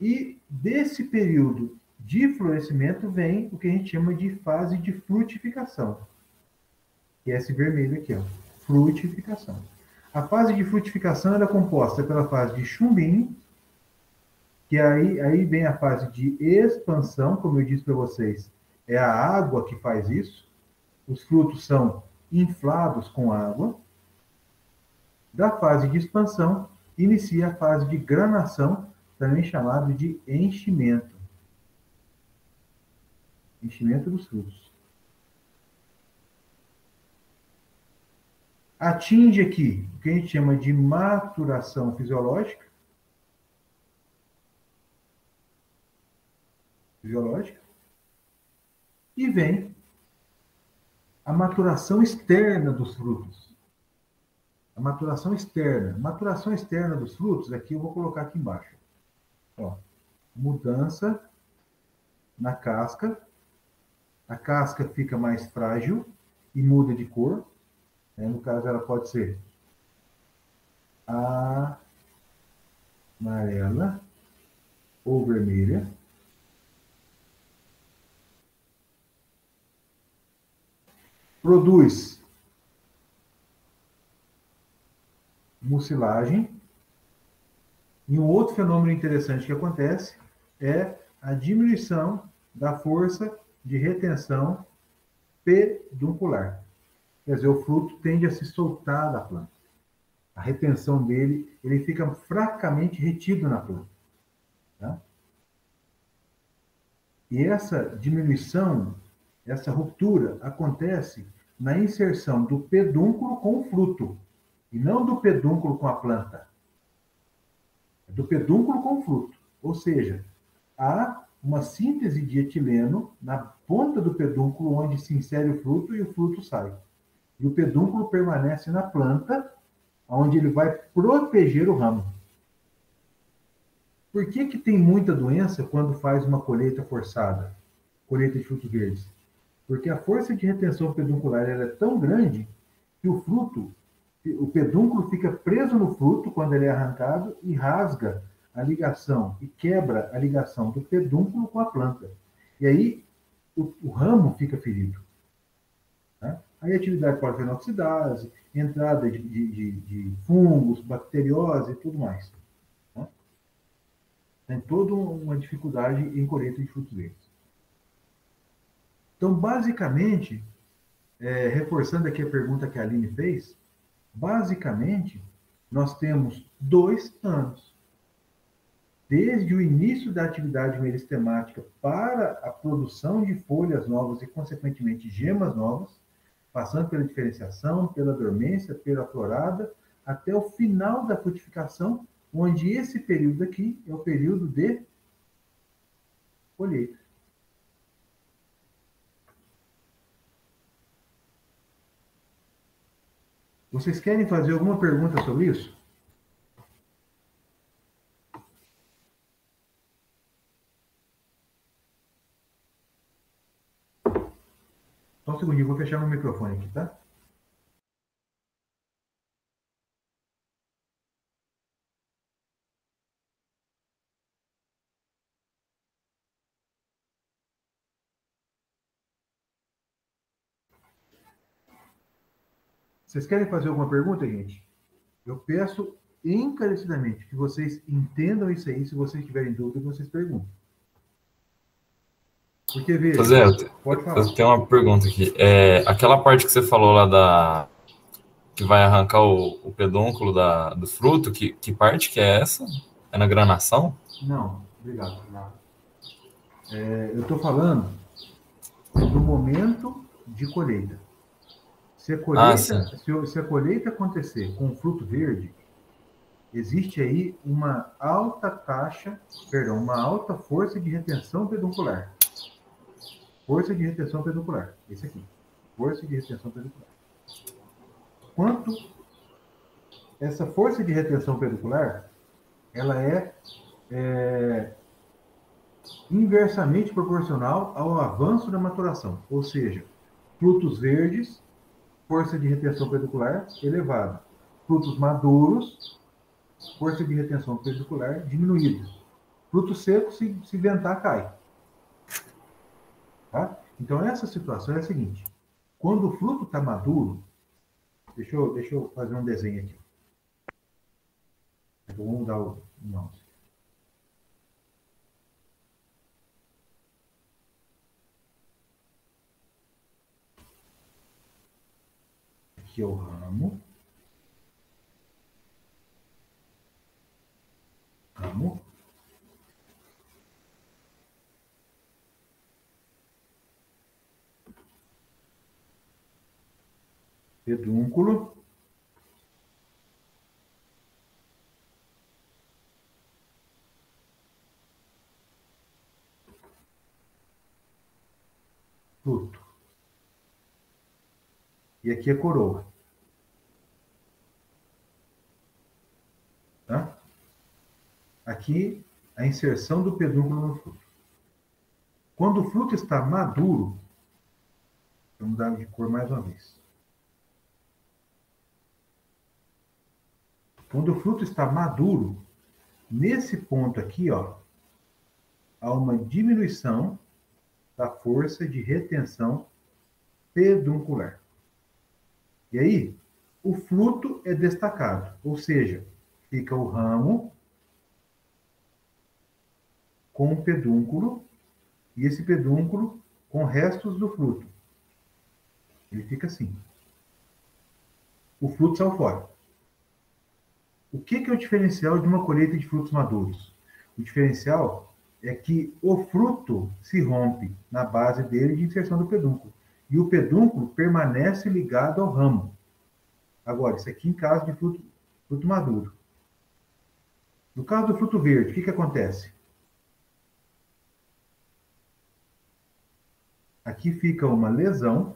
E desse período de florescimento vem o que a gente chama de fase de frutificação. Que é esse vermelho aqui, ó. Frutificação. A fase de frutificação é composta pela fase de chumbinho, que aí vem a fase de expansão, como eu disse para vocês, é a água que faz isso. Os frutos são inflados com água. Da fase de expansão, inicia a fase de granação, também chamado de enchimento. Enchimento dos frutos. Atinge aqui o que a gente chama de maturação fisiológica. E vem a maturação externa dos frutos. A maturação externa. Maturação externa dos frutos, aqui eu vou colocar aqui embaixo. Ó, mudança na casca. A casca fica mais frágil e muda de cor. No caso, ela pode ser amarela ou vermelha. Produz mucilagem. E um outro fenômeno interessante que acontece é a diminuição da força de retenção peduncular. Quer dizer, o fruto tende a se soltar da planta. A retenção dele, ele fica fracamente retido na planta. Tá? E essa diminuição, essa ruptura, acontece na inserção do pedúnculo com o fruto, e não do pedúnculo com a planta. É do pedúnculo com o fruto. Ou seja, há uma síntese de etileno na ponta do pedúnculo, onde se insere o fruto e o fruto sai. E o pedúnculo permanece na planta, onde ele vai proteger o ramo. Por que que tem muita doença quando faz uma colheita forçada, colheita de frutos verdes? Porque a força de retenção peduncular ela é tão grande que o fruto, o pedúnculo fica preso no fruto quando ele é arrancado e rasga a ligação e quebra a ligação do pedúnculo com a planta. E aí o ramo fica ferido. Tá? Aí atividade polifenoxidase, entrada de fungos, bacteriose e tudo mais. Tá? Tem toda uma dificuldade em colheita de frutos verdes. Então, basicamente, reforçando aqui a pergunta que a Aline fez, basicamente, nós temos 2 anos. Desde o início da atividade meristemática para a produção de folhas novas e, consequentemente, gemas novas, passando pela diferenciação, pela dormência, pela florada, até o final da frutificação, onde esse período aqui é o período de colheita. Vocês querem fazer alguma pergunta sobre isso? Só um segundinho, vou fechar meu microfone aqui, tá? Vocês querem fazer alguma pergunta, gente? Eu peço encarecidamente que vocês entendam isso aí. Se vocês tiverem dúvida, vocês perguntam. Porque, veja, pode falar. Eu tenho uma pergunta aqui. Aquela parte que você falou lá que vai arrancar o pedúnculo do fruto, que parte que é essa? É na granação? Não, obrigado. Eu estou falando do momento de colheita. Se a colheita acontecer com fruto verde, existe aí uma alta força de retenção peduncular. Força de retenção peduncular. Esse aqui. Força de retenção peduncular. Quanto essa força de retenção peduncular, ela é inversamente proporcional ao avanço da maturação. Ou seja, frutos verdes, força de retenção peduncular elevada. Frutos maduros, força de retenção peduncular diminuída. Fruto seco, se ventar, cai. Tá? Então, essa situação é a seguinte. Quando o fruto está maduro, deixa eu fazer um desenho aqui. Vou mudar o mouse. Aqui é o ramo. Pedúnculo. Fruto. E aqui é coroa. Tá? Aqui, a inserção do pedúnculo no fruto. Quando o fruto está maduro, Vamos mudar de cor mais uma vez. Quando o fruto está maduro, nesse ponto aqui, ó, há uma diminuição da força de retenção peduncular. E aí, o fruto é destacado, ou seja, fica o ramo com o pedúnculo e esse pedúnculo com restos do fruto. Ele fica assim. O fruto saiu fora. O que é o diferencial de uma colheita de frutos maduros? O diferencial é que o fruto se rompe na base dele de inserção do pedúnculo. E o pedúnculo permanece ligado ao ramo. Agora, isso aqui em caso de fruto maduro. No caso do fruto verde, o que acontece? Aqui fica uma lesão.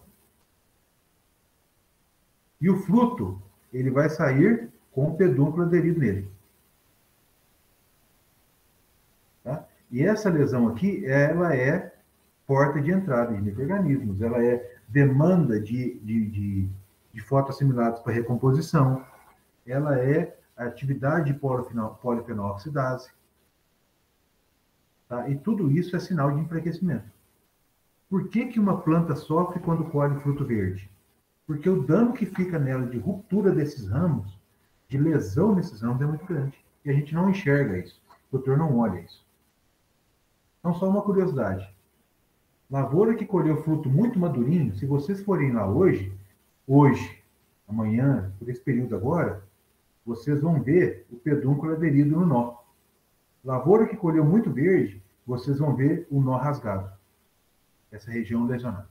E o fruto, ele vai sair com o pedúnculo aderido nele. Tá? E essa lesão aqui, ela é porta de entrada de micro-organismos, ela é demanda de fotoassimilados para recomposição, ela é atividade de polifenol-oxidase. Tá? E tudo isso é sinal de enfraquecimento. Por que uma planta sofre quando colhe fruto verde? Porque o dano que fica nela de ruptura desses ramos, de lesão nesses ramos, é muito grande. E a gente não enxerga isso. O doutor não olha isso. Então, só uma curiosidade. Lavoura que colheu fruto muito madurinho, se vocês forem lá hoje, amanhã, por esse período agora, vocês vão ver o pedúnculo aderido no nó. Lavoura que colheu muito verde, vocês vão ver o nó rasgado. Essa região lesionada.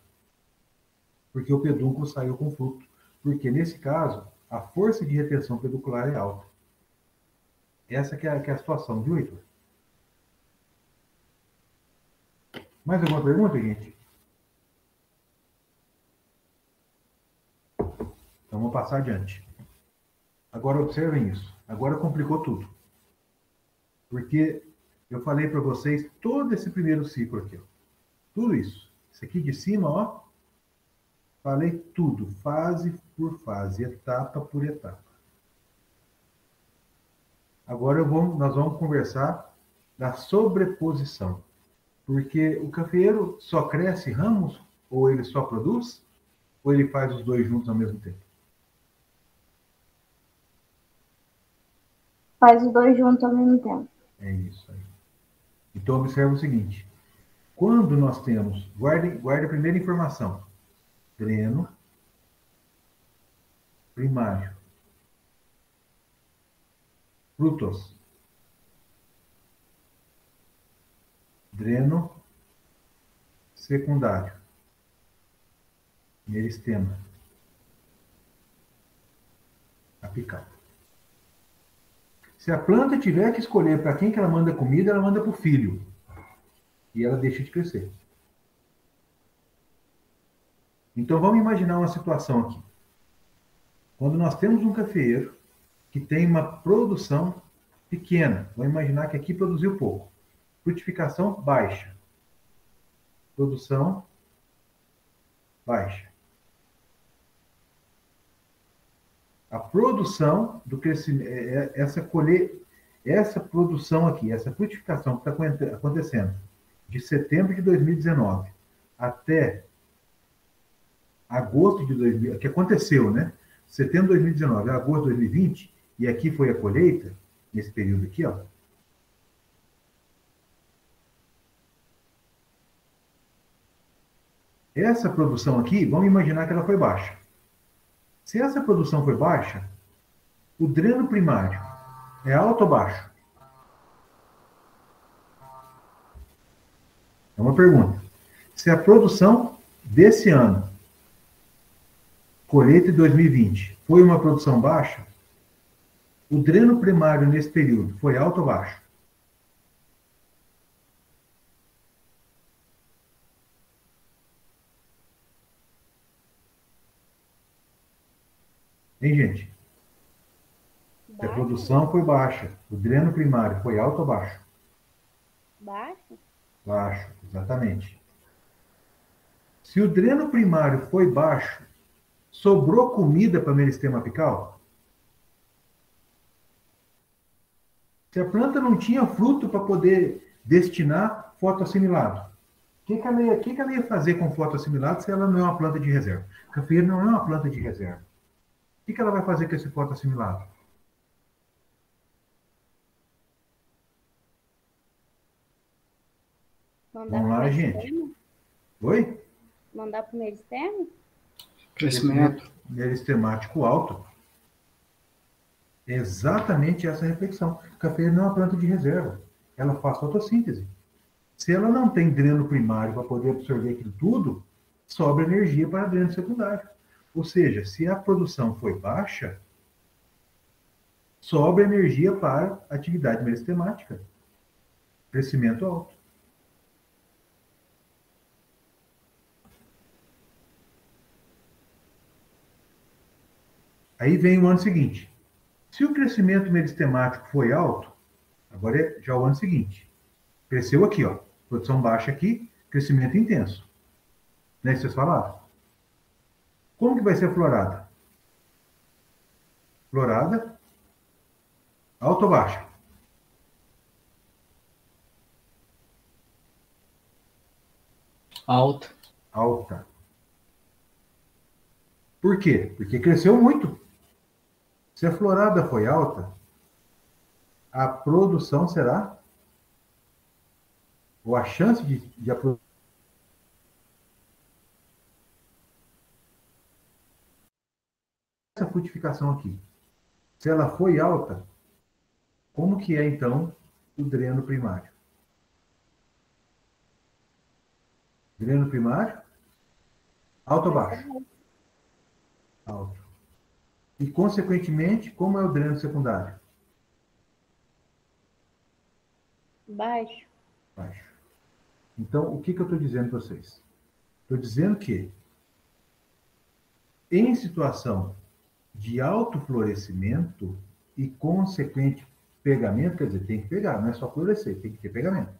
Porque o pedúnculo saiu com fruto. Porque, nesse caso, a força de retenção peduncular é alta. Essa que é a situação, viu, Heitor? Mais alguma pergunta, gente? Então, vamos passar adiante. Agora, observem isso. Agora complicou tudo. Porque eu falei para vocês todo esse primeiro ciclo aqui. Ó. Tudo isso. Isso aqui de cima, ó. Falei tudo, fase por fase, etapa por etapa. Agora nós vamos conversar da sobreposição. Porque o cafeeiro só cresce ramos, ou ele só produz, ou ele faz os dois juntos ao mesmo tempo? Faz os dois juntos ao mesmo tempo. É isso aí. Então, observe o seguinte. Quando nós temos... Guarde a primeira informação. Dreno primário. Frutos. Dreno secundário. Meristema. Apical. Se a planta tiver que escolher para quem que ela manda comida, ela manda para o filho. E ela deixa de crescer. Então, vamos imaginar uma situação aqui. Quando nós temos um cafeeiro que tem uma produção pequena, vamos imaginar que aqui produziu pouco. Frutificação baixa. Produção baixa. A produção do crescimento, essa produção aqui, essa frutificação que está acontecendo de setembro de 2019 até agosto de 2020, que aconteceu, né? Setembro de 2019 a agosto de 2020, e aqui foi a colheita, nesse período aqui, ó. Essa produção aqui, vamos imaginar que ela foi baixa. Se essa produção foi baixa, o dreno primário é alto ou baixo? É uma pergunta. Se a produção desse ano, colheita de 2020, foi uma produção baixa, o dreno primário nesse período foi alto ou baixo? Hein, gente? Se a produção foi baixa, o dreno primário foi alto ou baixo? Baixo? Baixo, exatamente. Se o dreno primário foi baixo, sobrou comida para meristema apical? Se a planta não tinha fruto para poder destinar fotoassimilado, o que ela ia fazer com fotoassimilado se ela não é uma planta de reserva? A cafeeira não é uma planta de reserva. O que ela vai fazer com esse fotoassimilado? Vamos lá, gente. Oi? Mandar para o meristema? Crescimento. Meristemático alto. Exatamente essa reflexão. A cafeeira não é uma planta de reserva. Ela faz fotossíntese. Se ela não tem dreno primário para poder absorver aquilo tudo, sobra energia para dreno secundário. Ou seja, se a produção foi baixa, sobra energia para atividade meristemática. Crescimento alto. Aí vem o ano seguinte. Se o crescimento meristemático foi alto, agora é já o ano seguinte. Cresceu aqui, ó. Produção baixa aqui, crescimento intenso. Né, vocês falaram? Como que vai ser a florada? Florada, alta ou baixa? Alta. Alta. Por quê? Porque cresceu muito. Se a florada foi alta, a produção será, ou a chance de essa frutificação aqui, se ela foi alta, como que é então o dreno primário? Dreno primário, alto ou baixo? Alto. E, consequentemente, como é o dreno secundário? Baixo. Baixo. Então, o que eu estou dizendo para vocês? Estou dizendo que, em situação de alto florescimento e consequente pegamento, quer dizer, tem que pegar, não é só florescer, tem que ter pegamento.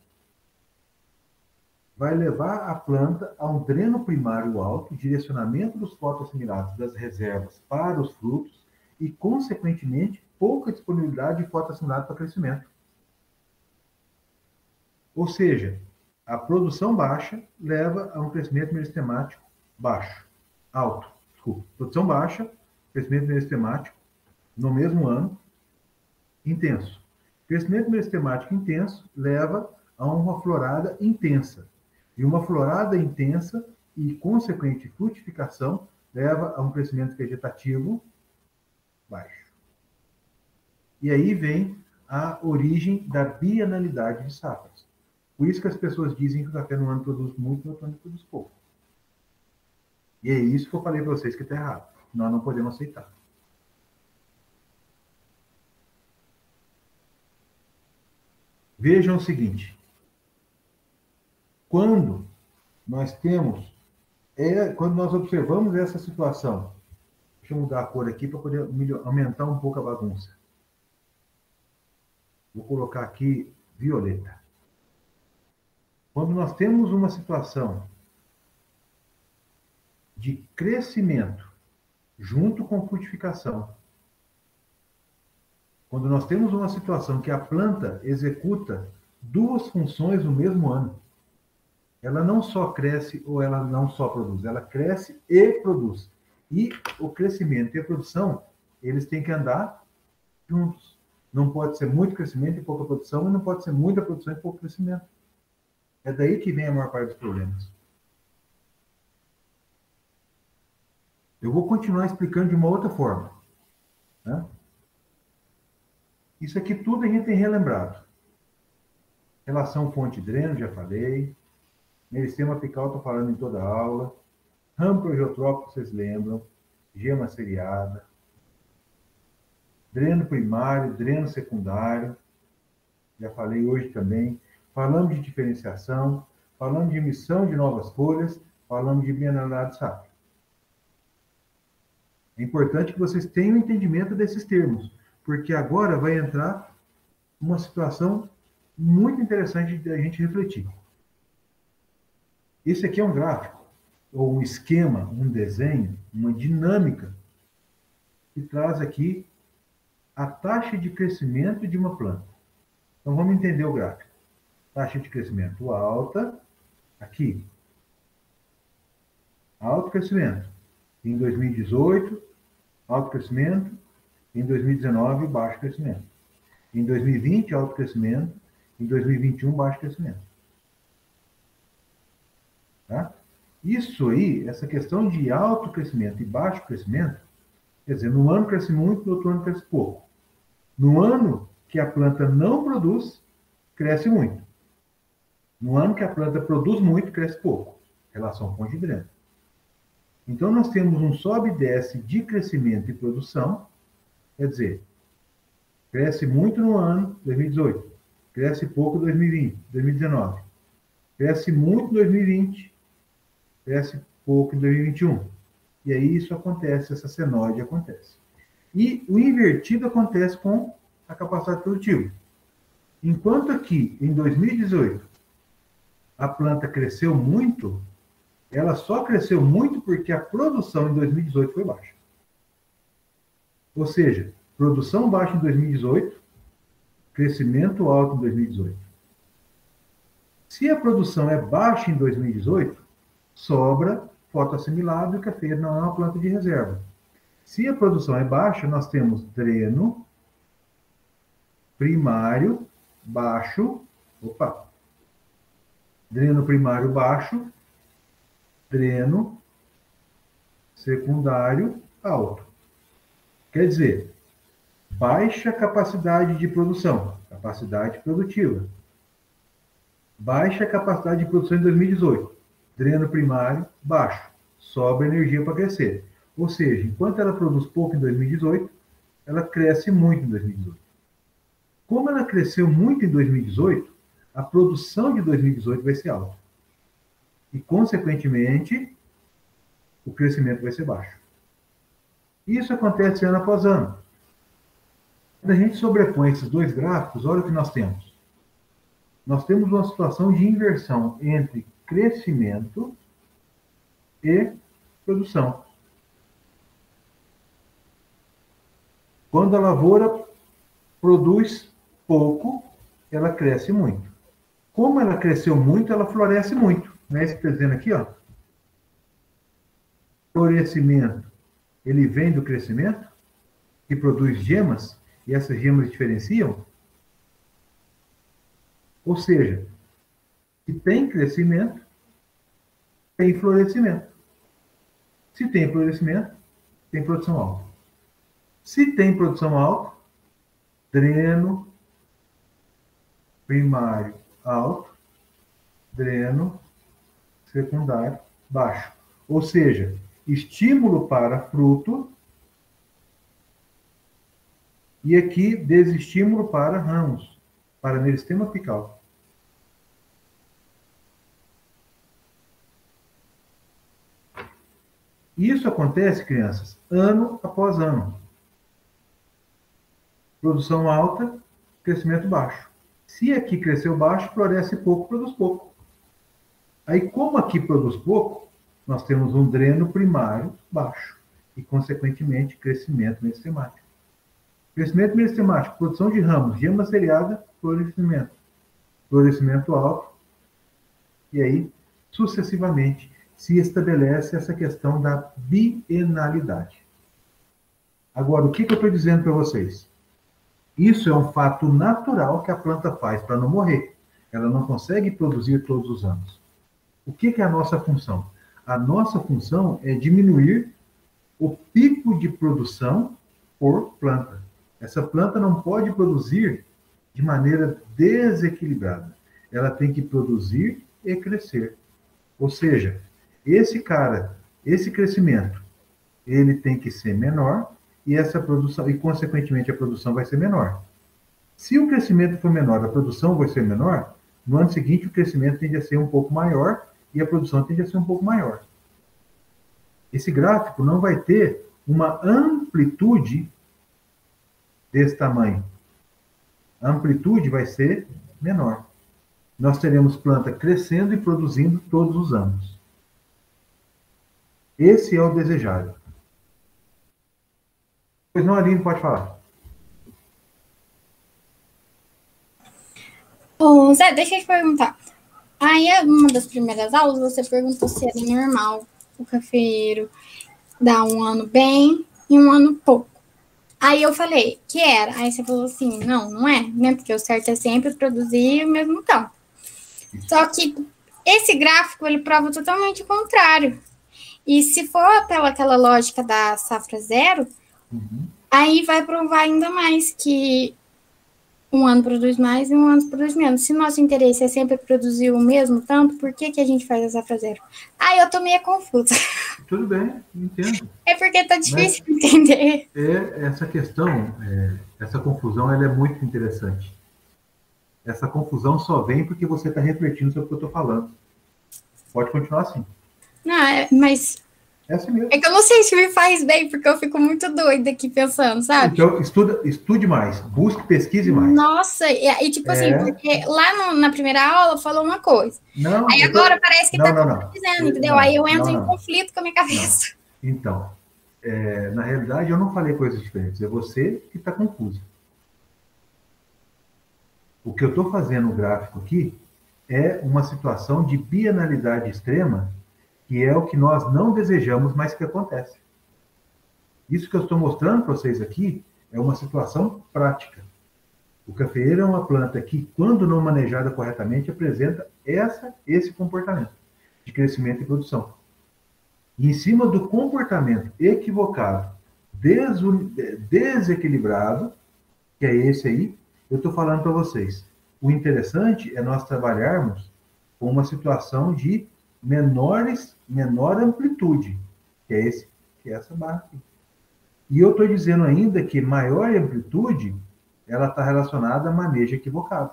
Vai levar a planta a um dreno primário alto, direcionamento dos fotoassimilados das reservas para os frutos e, consequentemente, pouca disponibilidade de fotoassimilado para crescimento. Ou seja, a produção baixa leva a um crescimento meristemático baixo, alto. Desculpa, produção baixa, crescimento meristemático no mesmo ano, intenso. Crescimento meristemático intenso leva a uma florada intensa. E uma florada intensa e consequente frutificação leva a um crescimento vegetativo baixo. E aí vem a origem da bienalidade de safras. Por isso que as pessoas dizem que o café no ano produz muito, no outro ano produz pouco. E é isso que eu falei para vocês que está errado. Nós não podemos aceitar. Vejam o seguinte. Quando nós quando nós observamos essa situação, deixa eu mudar a cor aqui para poder aumentar um pouco a bagunça. Vou colocar aqui violeta. Quando nós temos uma situação de crescimento junto com frutificação, quando nós temos uma situação que a planta executa duas funções no mesmo ano, ela não só cresce ou ela não só produz, ela cresce e produz. E o crescimento e a produção, eles têm que andar juntos. Não pode ser muito crescimento e pouca produção, e não pode ser muita produção e pouco crescimento. É daí que vem a maior parte dos problemas. Eu vou continuar explicando de uma outra forma. Né? Isso aqui tudo a gente tem relembrado. Relação fonte-dreno, já falei. Meristema apical, estou falando em toda a aula. Ramo progeotrópico, vocês lembram. Gema seriada. Dreno primário, dreno secundário. Já falei hoje também. Falamos de diferenciação. Falamos de emissão de novas folhas. Falamos de bienalidade de safra. É importante que vocês tenham entendimento desses termos, porque agora vai entrar uma situação muito interessante de a gente refletir. Esse aqui é um gráfico ou um esquema, um desenho, uma dinâmica que traz aqui a taxa de crescimento de uma planta. Então, vamos entender o gráfico. Taxa de crescimento alta, aqui. Alto crescimento. Em 2018, alto crescimento. Em 2019, baixo crescimento. Em 2020, alto crescimento. Em 2021, baixo crescimento. Tá? Isso aí, essa questão de alto crescimento e baixo crescimento, quer dizer, no ano cresce muito, no outro ano cresce pouco. No ano que a planta não produz, cresce muito. No ano que a planta produz muito, cresce pouco. Relação fonte e dreno. Então, nós temos um sobe e desce de crescimento e produção, quer dizer, cresce muito no ano 2018, cresce pouco em 2020, 2019, cresce muito em 2020, cresce pouco em 2021. E aí isso acontece, essa senoide acontece. E o invertido acontece com a capacidade produtiva. Enquanto aqui, em 2018, a planta cresceu muito, ela só cresceu muito porque a produção em 2018 foi baixa. Ou seja, produção baixa em 2018, crescimento alto em 2018. Se a produção é baixa em 2018, sobra fotoassimilável, que a feira não é uma planta de reserva. Se a produção é baixa, nós temos dreno primário baixo, dreno primário baixo, dreno secundário alto. Quer dizer, baixa capacidade de produção, capacidade produtiva. Baixa capacidade de produção em 2018, dreno primário baixo, sobra energia para crescer. Ou seja, enquanto ela produz pouco em 2018, ela cresce muito em 2018. Como ela cresceu muito em 2018, a produção de 2018 vai ser alta. E, consequentemente, o crescimento vai ser baixo. Isso acontece ano após ano. Quando a gente sobrepõe esses dois gráficos, olha o que nós temos. Nós temos uma situação de inversão entre crescimento e produção. Quando a lavoura produz pouco, ela cresce muito. Como ela cresceu muito, ela floresce muito. Não é isso que está dizendo aqui, ó? Florescimento, ele vem do crescimento, que produz gemas, e essas gemas diferenciam. Ou seja, se tem crescimento, tem florescimento. Se tem florescimento, tem produção alta. Se tem produção alta, dreno primário alto, dreno secundário baixo. Ou seja, estímulo para fruto e aqui desestímulo para ramos, para meristema apical. Isso acontece, crianças, ano após ano. Produção alta, crescimento baixo. Se aqui cresceu baixo, floresce pouco, produz pouco. Aí, como aqui produz pouco, nós temos um dreno primário baixo e, consequentemente, crescimento meristemático. Crescimento meristemático, produção de ramos, gema seriada, florescimento. Florescimento alto. E aí, sucessivamente, se estabelece essa questão da bienalidade. Agora, o que eu estou dizendo para vocês? Isso é um fato natural que a planta faz para não morrer. Ela não consegue produzir todos os anos. O que é a nossa função? A nossa função é diminuir o pico de produção por planta. Essa planta não pode produzir de maneira desequilibrada. Ela tem que produzir e crescer. Ou seja, esse crescimento, ele tem que ser menor e essa produção, e consequentemente a produção vai ser menor. Se o crescimento for menor, a produção vai ser menor, no ano seguinte o crescimento tende a ser um pouco maior e a produção tende a ser um pouco maior. Esse gráfico não vai ter uma amplitude desse tamanho. A amplitude vai ser menor. Nós teremos planta crescendo e produzindo todos os anos. Esse é o desejado. Pois não, Aline, pode falar. Ô, Zé, deixa eu te perguntar. Aí, uma das primeiras aulas, você perguntou se era normal o cafeiro dar um ano bem e um ano pouco. Aí eu falei que era. Aí você falou assim, não é, né? Porque o certo é sempre produzir o mesmo campo. Só que esse gráfico, ele prova totalmente o contrário. E se for pelaquela lógica da safra zero, aí vai provar ainda mais que um ano produz mais e um ano produz menos. Se nosso interesse é sempre produzir o mesmo tanto, por que a gente faz a safra zero? Aí eu tô meio confusa. Tudo bem, entendo. É porque tá difícil de entender. Essa questão, essa confusão, ela é muito interessante. Essa confusão só vem porque você está refletindo sobre o que eu estou falando. Pode continuar assim. Não, mas... É assim mesmo. É que eu não sei se me faz bem, porque eu fico muito doida aqui pensando, sabe? Então, estude mais. Busque, pesquise mais. Nossa, e tipo assim, porque lá na primeira aula falou uma coisa. Não, aí agora parece que tá dizendo, entendeu? Aí eu entro em conflito com a minha cabeça. Não. Então, na realidade, eu não falei coisas diferentes. É você que está confusa. O que eu estou fazendo no gráfico aqui é uma situação de bienalidade extrema, que é o que nós não desejamos, mas que acontece. Isso que eu estou mostrando para vocês aqui é uma situação prática. O cafeeiro é uma planta que, quando não manejada corretamente, apresenta esse comportamento de crescimento e produção. E em cima do comportamento equivocado, desequilibrado, que é esse aí, eu estou falando para vocês. O interessante é nós trabalharmos com uma situação de menor amplitude, que é essa barra aqui. E eu estou dizendo ainda que maior amplitude, ela está relacionada a manejo equivocado.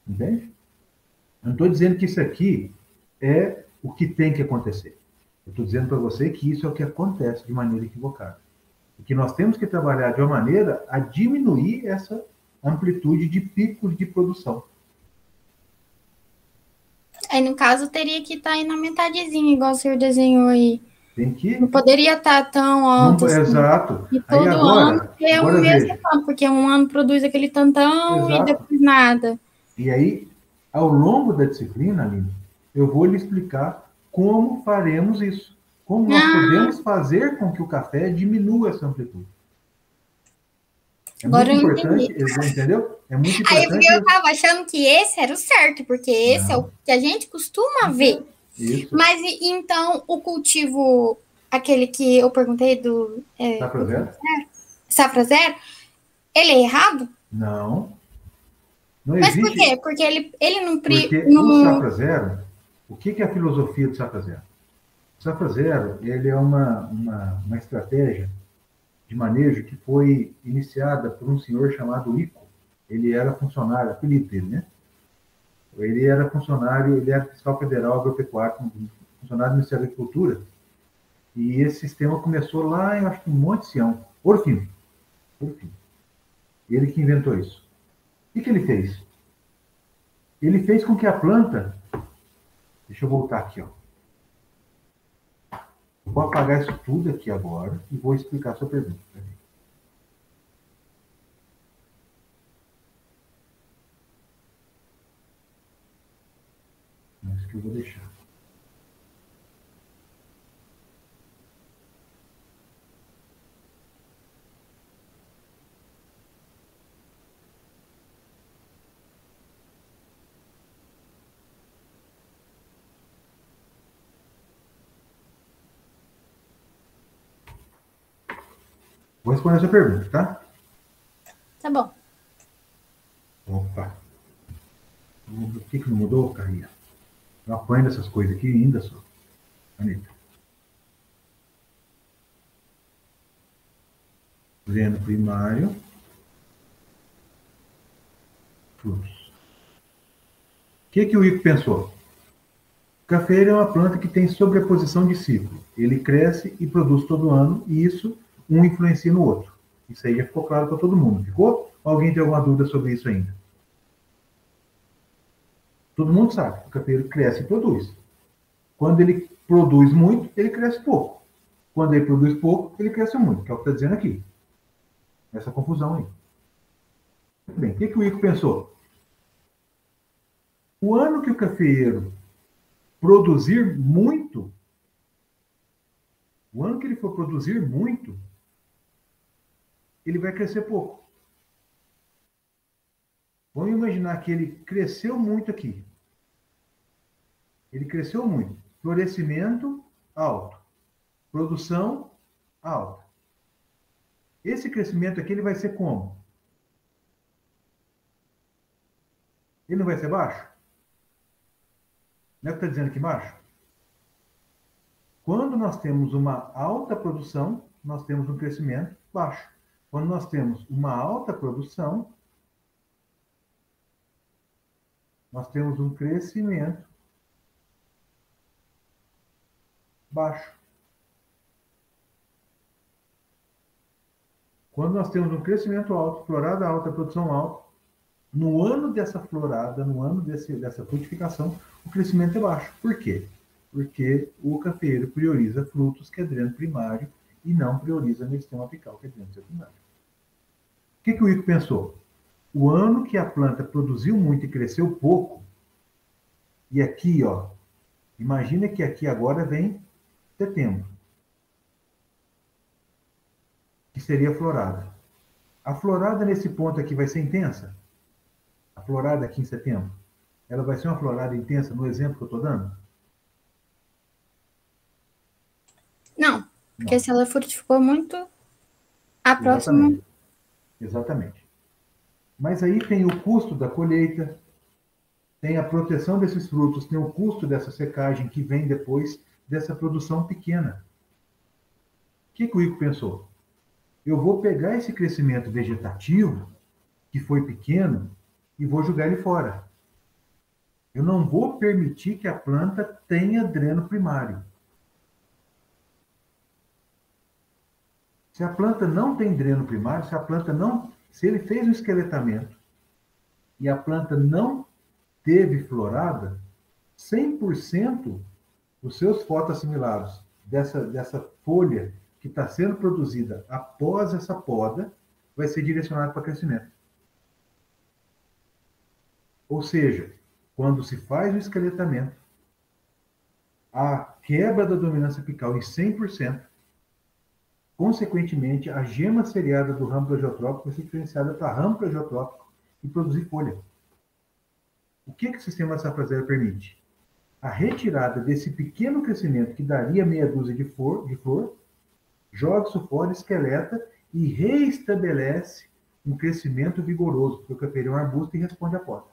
Entende? Eu não estou dizendo que isso aqui é o que tem que acontecer. Eu estou dizendo para você que isso é o que acontece de maneira equivocada. E que nós temos que trabalhar de uma maneira a diminuir essa amplitude de picos de produção. Aí, no caso, teria que estar aí na metadezinha, igual o senhor desenhou aí. Tem que... Não poderia estar tão alto assim. Exato. E todo ano ter o mesmo campo, porque um ano produz aquele tantão e depois nada. E aí, ao longo da disciplina, Aline, eu vou lhe explicar como faremos isso. Como nós podemos fazer com que o café diminua essa amplitude. Agora muito importante, entendeu? É muito importante. Aí porque eu estava achando que esse era o certo, porque esse é o que a gente costuma ver. Isso. Mas então o cultivo, aquele que eu perguntei do Safra Zero, ele é errado? Não. Mas por quê? Porque ele não... Porque o Safra Zero, o que é a filosofia do Safra Zero? O Safra Zero, ele é uma estratégia de manejo que foi iniciada por um senhor chamado Ico. Ele era funcionário, apelido dele, né? Ele era funcionário, ele era fiscal federal agropecuário, funcionário do Ministério da Agricultura. E esse sistema começou lá, eu acho que em Monte Sião, Ouro Fino. Ele que inventou isso. O que ele fez? Ele fez com que a planta... Deixa eu voltar aqui, ó. Eu vou apagar isso tudo aqui agora e vou explicar a sua pergunta. Isso que eu vou deixar. Vou responder a sua pergunta, tá? Tá bom. Opa. O que não mudou, Carlinha? Eu apanho dessas coisas aqui ainda só. Anitta. Dreno primário. Frutos. O que o Ico pensou? O cafeiro é uma planta que tem sobreposição de ciclo. Ele cresce e produz todo ano, e isso um influencia no outro. Isso aí já ficou claro para todo mundo. Ficou? Alguém tem alguma dúvida sobre isso ainda? Todo mundo sabe que o cafeiro cresce e produz. Quando ele produz muito, ele cresce pouco. Quando ele produz pouco, ele cresce muito, que é o que está dizendo aqui. Essa confusão aí. Muito bem, o que o Ico pensou? O ano que o cafeeiro produzir muito, o ano que ele for produzir muito, ele vai crescer pouco. Vamos imaginar que ele cresceu muito aqui. Ele cresceu muito. Florescimento alto. Produção alta. Esse crescimento aqui ele vai ser como? Ele não vai ser baixo? Não é o que está dizendo aqui embaixo? Quando nós temos uma alta produção, nós temos um crescimento baixo. Quando nós temos uma alta produção, nós temos um crescimento baixo. Quando nós temos um crescimento alto, florada alta, produção alta, no ano dessa florada, no ano dessa frutificação, o crescimento é baixo. Por quê? Porque o cafeeiro prioriza frutos, que é dreno primário, e não prioriza meristema apical, que é dreno secundário. O que o Ico pensou? O ano que a planta produziu muito e cresceu pouco, e aqui, ó, imagina que aqui agora vem setembro, que seria a florada. A florada nesse ponto aqui vai ser intensa? A florada aqui em setembro, ela vai ser uma florada intensa no exemplo que eu estou dando? Não, porque se ela frutificou muito, a próxima... Exatamente. Mas aí tem o custo da colheita, tem a proteção desses frutos, tem o custo dessa secagem que vem depois dessa produção pequena. O que o Ico pensou? Eu vou pegar esse crescimento vegetativo, que foi pequeno, e vou jogar ele fora. Eu não vou permitir que a planta tenha dreno primário. Se a planta não tem dreno primário, se ele fez um esqueletamento e a planta não teve florada, 100% dos seus fotoassimilados dessa folha que está sendo produzida após essa poda vai ser direcionado para crescimento. Ou seja, quando se faz o esqueletamento, a quebra da dominância apical em 100%, consequentemente, a gema seriada do ramo plagiotrópico vai ser diferenciada para ramo plagiotrópico e produzir folha. O que o sistema safra zero permite? A retirada desse pequeno crescimento que daria meia dúzia de flor, joga isso fora, esqueleta e reestabelece um crescimento vigoroso, porque o cafeeiro é um arbusto e responde à poda.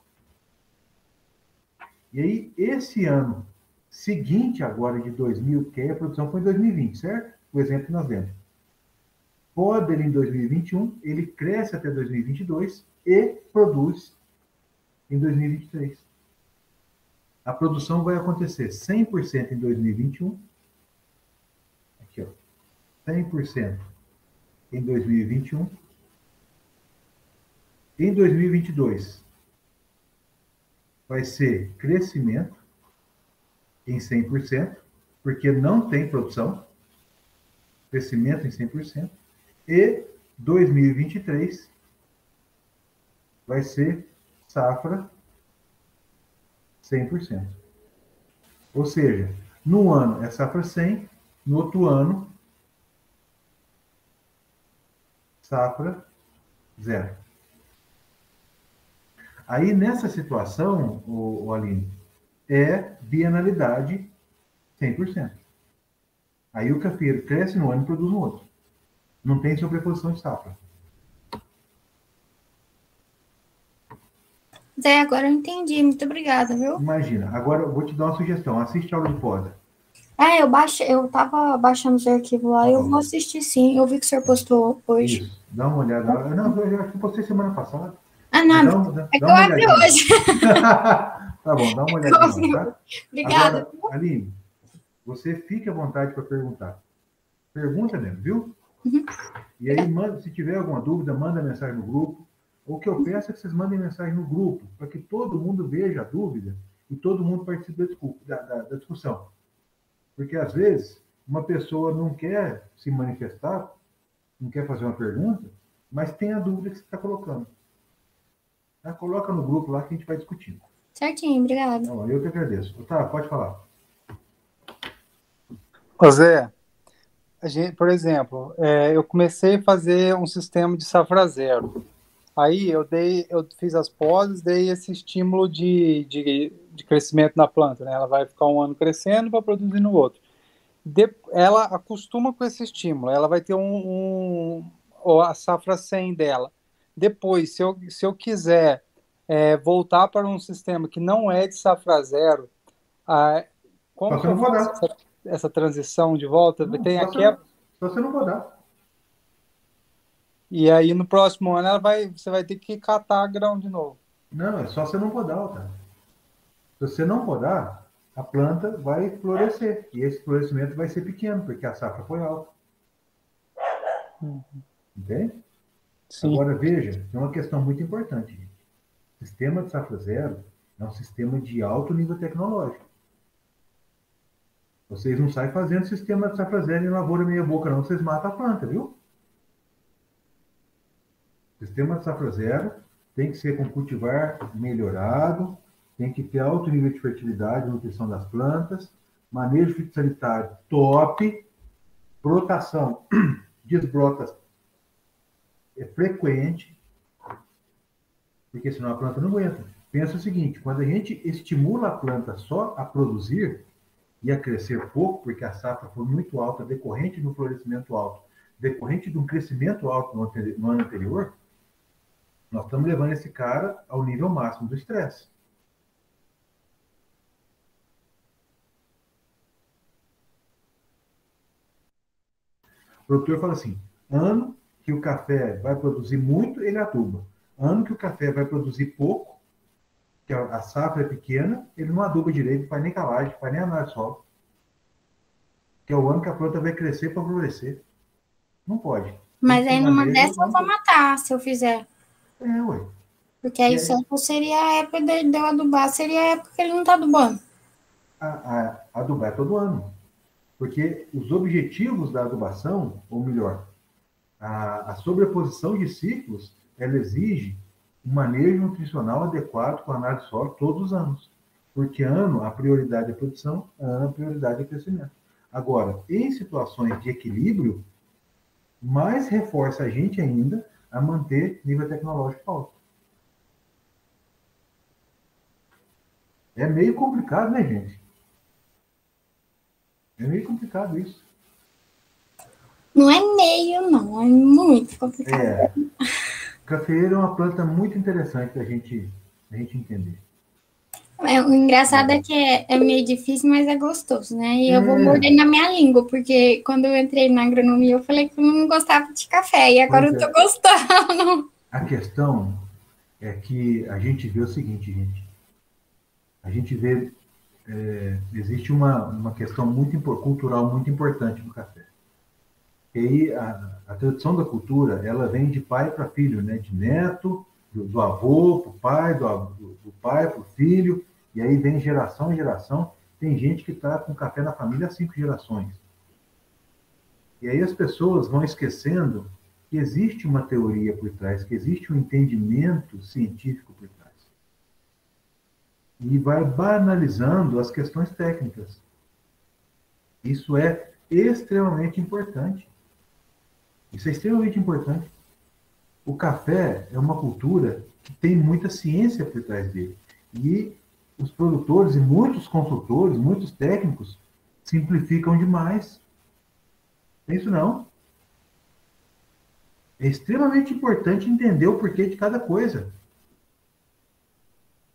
E aí, esse ano seguinte agora de 2000, que a produção foi em 2020, certo? O exemplo que nós demos. Poda ele em 2021, ele cresce até 2022 e produz em 2023. A produção vai acontecer 100% em 2021. Aqui, ó. 100% em 2021. Em 2022, vai ser crescimento em 100%, porque não tem produção. Crescimento em 100%. E 2023 vai ser safra 100%. Ou seja, no ano é safra 100, no outro ano, safra 0. Aí, nessa situação, o Aline, é bienalidade 100%. Aí o cafeeiro cresce no ano e produz no outro. Não tem sobreposição de safra. Zé, agora eu entendi. Muito obrigada, viu? Imagina. Agora eu vou te dar uma sugestão. Assiste a aula de poda. Eu tava baixando os arquivos lá. Eu vou assistir sim. Eu vi que o senhor postou hoje. Isso. Dá uma olhada. Não, eu acho que postei semana passada. Não. É que eu abri hoje. Tá bom, dá uma olhadinha. Tá? Obrigada. Agora, Aline, você fique à vontade para perguntar. Pergunta mesmo, viu? Uhum. E aí, se tiver alguma dúvida, manda mensagem no grupo. O que eu peço é que vocês mandem mensagem no grupo, para que todo mundo veja a dúvida e todo mundo participe da discussão. Porque, às vezes, uma pessoa não quer se manifestar, não quer fazer uma pergunta, mas tem a dúvida que você está colocando. Tá? Coloca no grupo lá que a gente vai discutindo. Certinho, obrigada. Então, eu que agradeço. Otávio, pode falar. Ô Zé, por exemplo, eu comecei a fazer um sistema de safra zero. Aí eu fiz as podas, dei esse estímulo de crescimento na planta, né? Ela vai ficar um ano crescendo para produzir no outro. Ela acostuma com esse estímulo, ela vai ter a safra 100 dela. Depois, se eu quiser voltar para um sistema que não é de safra zero, como que eu faço essa transição de volta? Não, tem só você não podar. E aí, no próximo ano, você vai ter que catar grão de novo. Não, é só você não podar, tá? Se você não podar, a planta vai florescer. E esse florescimento vai ser pequeno, porque a safra foi alta. Entende? Sim. Agora, veja, tem uma questão muito importante. Gente. O sistema de safra zero é um sistema de alto nível tecnológico. Vocês não saem fazendo sistema de safra zero em lavoura meia boca, não. Vocês matam a planta, viu? O sistema de safra zero tem que ser com cultivar melhorado, tem que ter alto nível de fertilidade, nutrição das plantas, manejo fitossanitário top, brotação, desbrotas frequente, porque senão a planta não aguenta. Pensa o seguinte, quando a gente estimula a planta só a produzir e a crescer pouco, porque a safra foi muito alta, decorrente de um florescimento alto, decorrente de um crescimento alto no ano anterior, nós estamos levando esse cara ao nível máximo do estresse. O produtor fala assim, ano que o café vai produzir muito, ele aduba. Ano que o café vai produzir pouco, que a safra é pequena, ele não aduba direito, não faz nem calagem, não faz nem análise de solo. Que é o ano que a planta vai crescer para florescer. Não pode. Mas aí numa dessas eu vou matar, se eu fizer. Ué. Porque aí só seria a época de eu adubar, seria a época que ele não está adubando. Adubar é todo ano. Porque os objetivos da adubação, ou melhor, a sobreposição de ciclos, ela exige um manejo nutricional adequado com a análise de solo todos os anos. Porque ano, a prioridade é a produção, ano, a prioridade é o crescimento. Agora, em situações de equilíbrio, mais reforça a gente ainda a manter nível tecnológico alto. É meio complicado, né, gente? É meio complicado isso. Não é meio, não. É muito complicado. Cafeeiro é uma planta muito interessante da gente entender. O engraçado é que é meio difícil, mas é gostoso, né? E eu vou morder na minha língua, porque quando eu entrei na agronomia, eu falei que eu não gostava de café, e agora eu tô gostando. A questão é que a gente vê o seguinte, gente. A gente vê, existe uma questão cultural muito importante no café. E aí, a tradição da cultura, ela vem de pai para filho, né? De neto, do avô para o pai, do pai para o filho, e aí vem geração em geração. Tem gente que está com café na família há 5 gerações. E aí as pessoas vão esquecendo que existe uma teoria por trás, que existe um entendimento científico por trás. E vai banalizando as questões técnicas. Isso é extremamente importante. Isso é extremamente importante. O café é uma cultura que tem muita ciência por trás dele. E os produtores e muitos consultores, muitos técnicos, simplificam demais. Não é isso não. É extremamente importante entender o porquê de cada coisa.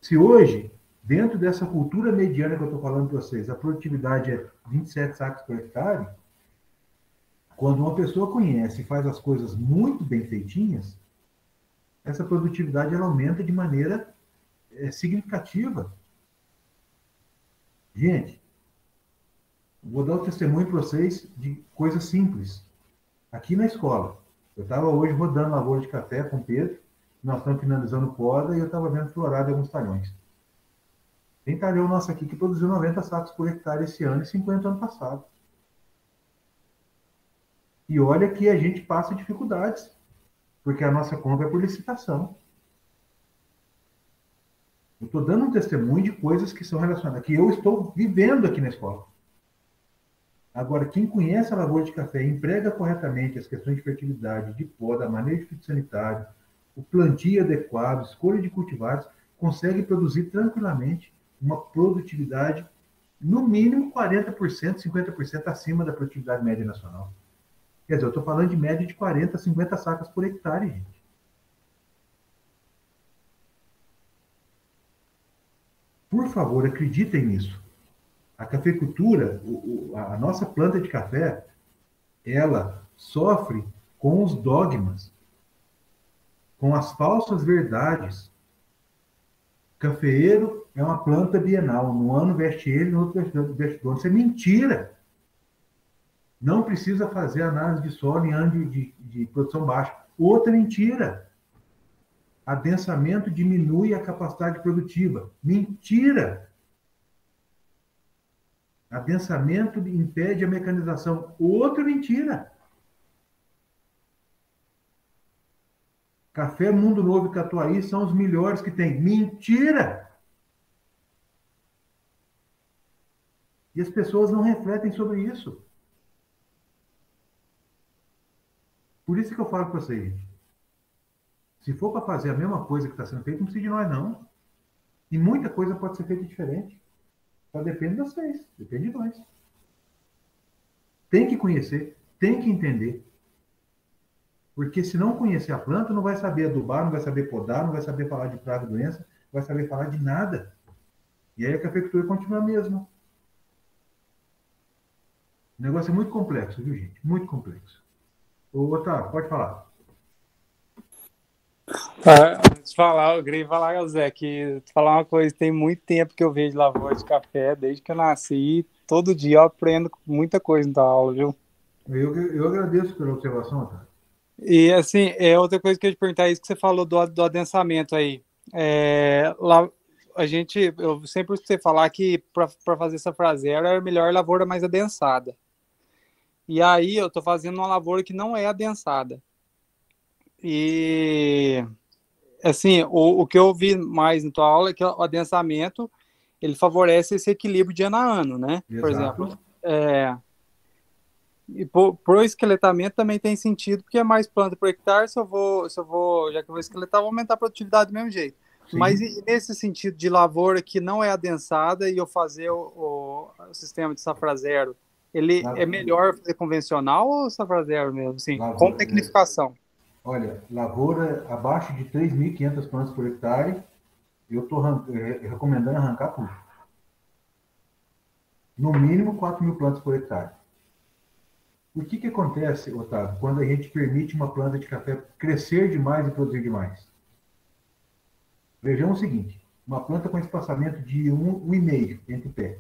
Se hoje, dentro dessa cultura mediana que eu estou falando para vocês, a produtividade é 27 sacos por hectare, quando uma pessoa conhece e faz as coisas muito bem feitinhas, essa produtividade ela aumenta de maneira significativa. Gente, vou dar um testemunho para vocês de coisas simples. Aqui na escola, eu estava hoje rodando lavoura de café com o Pedro, nós estamos finalizando poda e eu estava vendo florada em alguns talhões. Tem talhão nosso aqui que produziu 90 sacos por hectare esse ano e 50 ano passado. E olha que a gente passa dificuldades, porque a nossa compra é por licitação. Eu estou dando um testemunho de coisas que são relacionadas, que eu estou vivendo aqui na escola. Agora, quem conhece a lavoura de café e emprega corretamente as questões de fertilidade, de poda, manejo fitossanitário, o plantio adequado, escolha de cultivares, consegue produzir tranquilamente uma produtividade, no mínimo 40%, 50% acima da produtividade média nacional. Quer dizer, eu estou falando de média de 40, 50 sacas por hectare, gente. Por favor, acreditem nisso. A cafeicultura, a nossa planta de café, ela sofre com os dogmas, com as falsas verdades. Cafeeiro é uma planta bienal. No ano veste ele, no outro veste o outro. Isso é mentira. Não precisa fazer análise de solo em ano de produção baixa. Outra mentira. Adensamento diminui a capacidade produtiva. Mentira. Adensamento impede a mecanização. Outra mentira. Café Mundo Novo e Catuaí são os melhores que tem. Mentira! E as pessoas não refletem sobre isso. Por isso que eu falo para vocês, gente. Se for para fazer a mesma coisa que está sendo feita, não precisa de nós, não. E muita coisa pode ser feita diferente. Só depende de vocês, depende de nós. Tem que conhecer, tem que entender. Porque se não conhecer a planta, não vai saber adubar, não vai saber podar, não vai saber falar de praga e doença, não vai saber falar de nada. E aí a cafeicultura continua a mesma. O negócio é muito complexo, viu, gente? Muito complexo. Ô, Otávio, pode falar. Antes de falar, eu queria falar, Zé, que falar uma coisa, tem muito tempo que eu vejo lavoura de café, desde que eu nasci, todo dia eu aprendo muita coisa na aula, viu? Eu agradeço pela observação, Otávio. E, assim, outra coisa que eu ia te perguntar é isso que você falou do adensamento aí. Lá, eu sempre escutei falar que para fazer safrazeiro era melhor lavoura mais adensada. E aí eu estou fazendo uma lavoura que não é adensada. E, assim, o que eu vi mais na tua aula é que o adensamento, ele favorece esse equilíbrio de ano a ano, né? Exato. Por exemplo, e pro esqueletamento também tem sentido, porque é mais planta por hectare, já que eu vou esqueletar, vou aumentar a produtividade do mesmo jeito. Sim. Mas e nesse sentido de lavoura que não é adensada e eu fazer o sistema de safra zero, ele é melhor fazer convencional ou safra zero mesmo, assim, com tecnificação? Olha, lavoura abaixo de 3.500 plantas por hectare, eu estou recomendando arrancar tudo. No mínimo 4.000 plantas por hectare. O que acontece, Otávio, quando a gente permite uma planta de café crescer demais e produzir demais? Vejamos o seguinte, uma planta com espaçamento de 1,5 entre pé.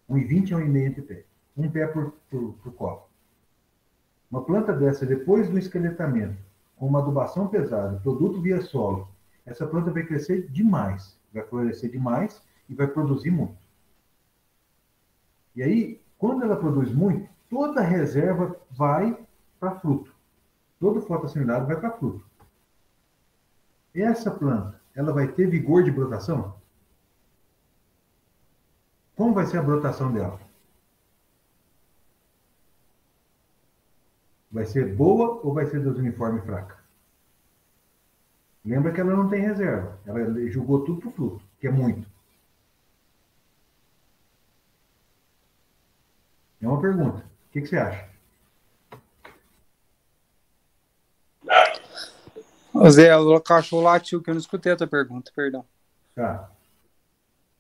1,20 a 1,5 entre pé. Um pé por copo. Uma planta dessa, depois do esqueletamento, com uma adubação pesada, produto via solo, essa planta vai crescer demais, vai florescer demais e vai produzir muito. E aí, quando ela produz muito, toda a reserva vai para fruto. Todo o fotossimilado vai para fruto. Essa planta, ela vai ter vigor de brotação? Como vai ser a brotação dela? Vai ser boa ou vai ser desuniforme e fraca? Lembra que ela não tem reserva. Ela jogou tudo para o fruto, que é muito. É uma pergunta. O que você acha? Zé, o cachorro latiu, que eu não escutei a tua pergunta, perdão. Tá.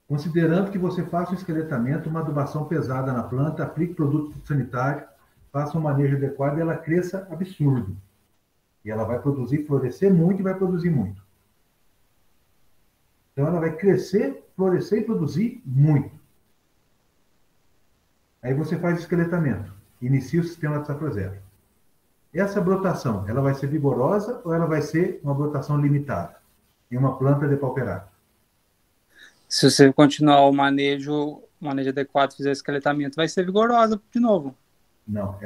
Considerando que você faça o esqueletamento, uma adubação pesada na planta, aplique produto sanitário, faça um manejo adequado e ela cresça absurdo. E ela vai produzir, florescer muito e vai produzir muito. Então ela vai crescer, florescer e produzir muito. Aí você faz o esqueletamento. Inicia o sistema de safra zero. Essa brotação, ela vai ser vigorosa ou ela vai ser uma brotação limitada? Em uma planta depauperada? Se você continuar o manejo adequado, fizer esqueletamento, vai ser vigorosa de novo. Não,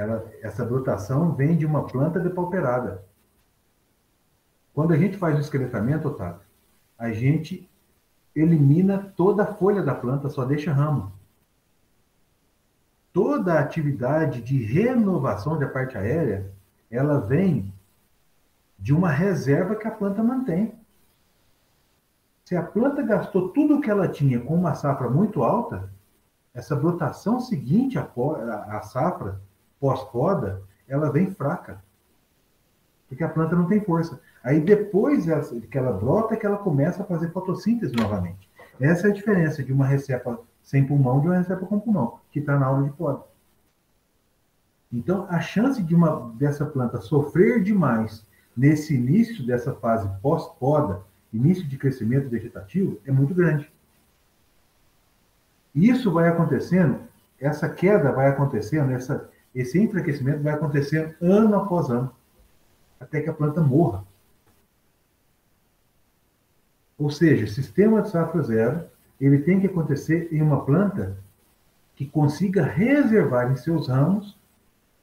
essa brotação vem de uma planta depauperada. Quando a gente faz o esqueletamento, Otávio, a gente elimina toda a folha da planta, só deixa ramo. Toda a atividade de renovação da parte aérea, ela vem de uma reserva que a planta mantém. Se a planta gastou tudo o que ela tinha com uma safra muito alta, essa brotação seguinte à safra, pós-poda, ela vem fraca. Porque a planta não tem força. Aí depois que ela brota, é que ela começa a fazer fotossíntese novamente. Essa é a diferença de uma recepa sem pulmão de uma recepa com pulmão, que está na aula de poda. Então, a chance dessa planta sofrer demais nesse início dessa fase pós-poda, início de crescimento vegetativo, é muito grande. E isso vai acontecendo, essa queda vai acontecendo, esse enfraquecimento vai acontecendo ano após ano, até que a planta morra. Ou seja, o sistema de safra zero, ele tem que acontecer em uma planta que consiga reservar em seus ramos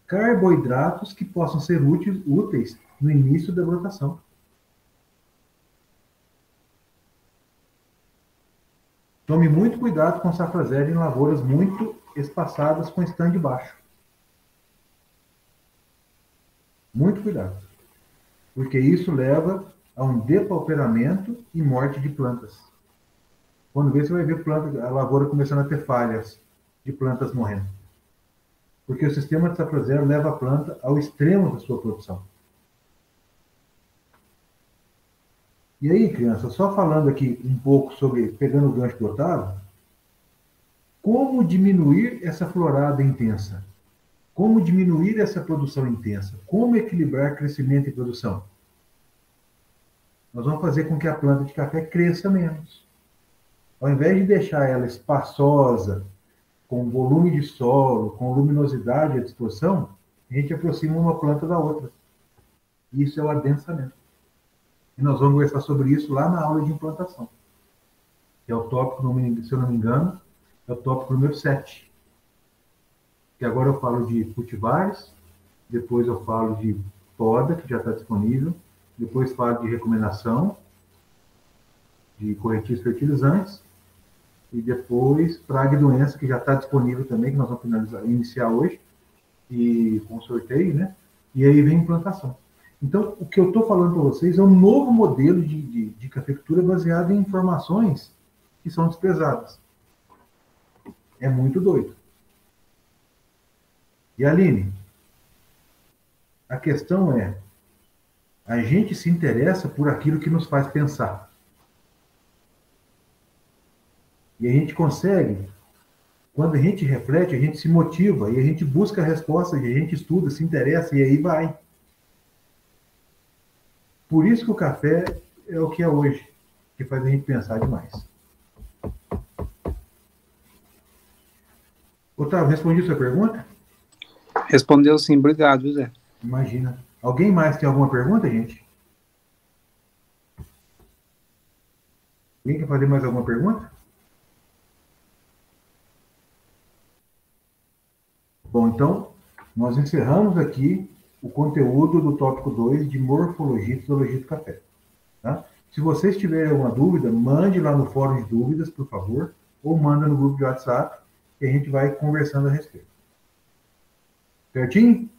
carboidratos que possam ser úteis no início da brotação. Tome muito cuidado com safra zero em lavouras muito espaçadas com estande baixo. Muito cuidado. Porque isso leva a um depauperamento e morte de plantas. Quando vê, você vai ver a lavoura começando a ter falhas de plantas morrendo. Porque o sistema de safra zero leva a planta ao extremo da sua produção. E aí, criança, só falando aqui um pouco sobre, pegando o gancho do Otávio, como diminuir essa florada intensa? Como diminuir essa produção intensa? Como equilibrar crescimento e produção? Nós vamos fazer com que a planta de café cresça menos. Ao invés de deixar ela espaçosa, com volume de solo, com luminosidade à disposição, a gente aproxima uma planta da outra. Isso é o adensamento. E nós vamos conversar sobre isso lá na aula de implantação. Que é o tópico, se eu não me engano, é o tópico número 7. Que agora eu falo de cultivares, depois eu falo de poda, que já está disponível, depois falo de recomendação, de corretivos fertilizantes, e depois praga e doença, que já está disponível também, que nós vamos iniciar hoje, e com sorteio, né? E aí vem implantação. Então, o que eu estou falando para vocês é um novo modelo de cafeicultura baseado em informações que são desprezadas. É muito doido. E Aline, a questão é, a gente se interessa por aquilo que nos faz pensar. E a gente consegue, quando a gente reflete, a gente se motiva, e a gente busca a resposta, e a gente estuda, se interessa, e aí vai. Por isso que o café é o que é hoje, que faz a gente pensar demais. Otávio, respondi a sua pergunta? Respondeu sim, obrigado, José. Imagina. Alguém mais tem alguma pergunta, gente? Alguém quer fazer mais alguma pergunta? Bom, então, nós encerramos aqui o conteúdo do tópico 2 de morfologia e fisiologia do café. Tá? Se vocês tiverem alguma dúvida, mande lá no fórum de dúvidas, por favor, ou manda no grupo de WhatsApp, que a gente vai conversando a respeito. Certinho?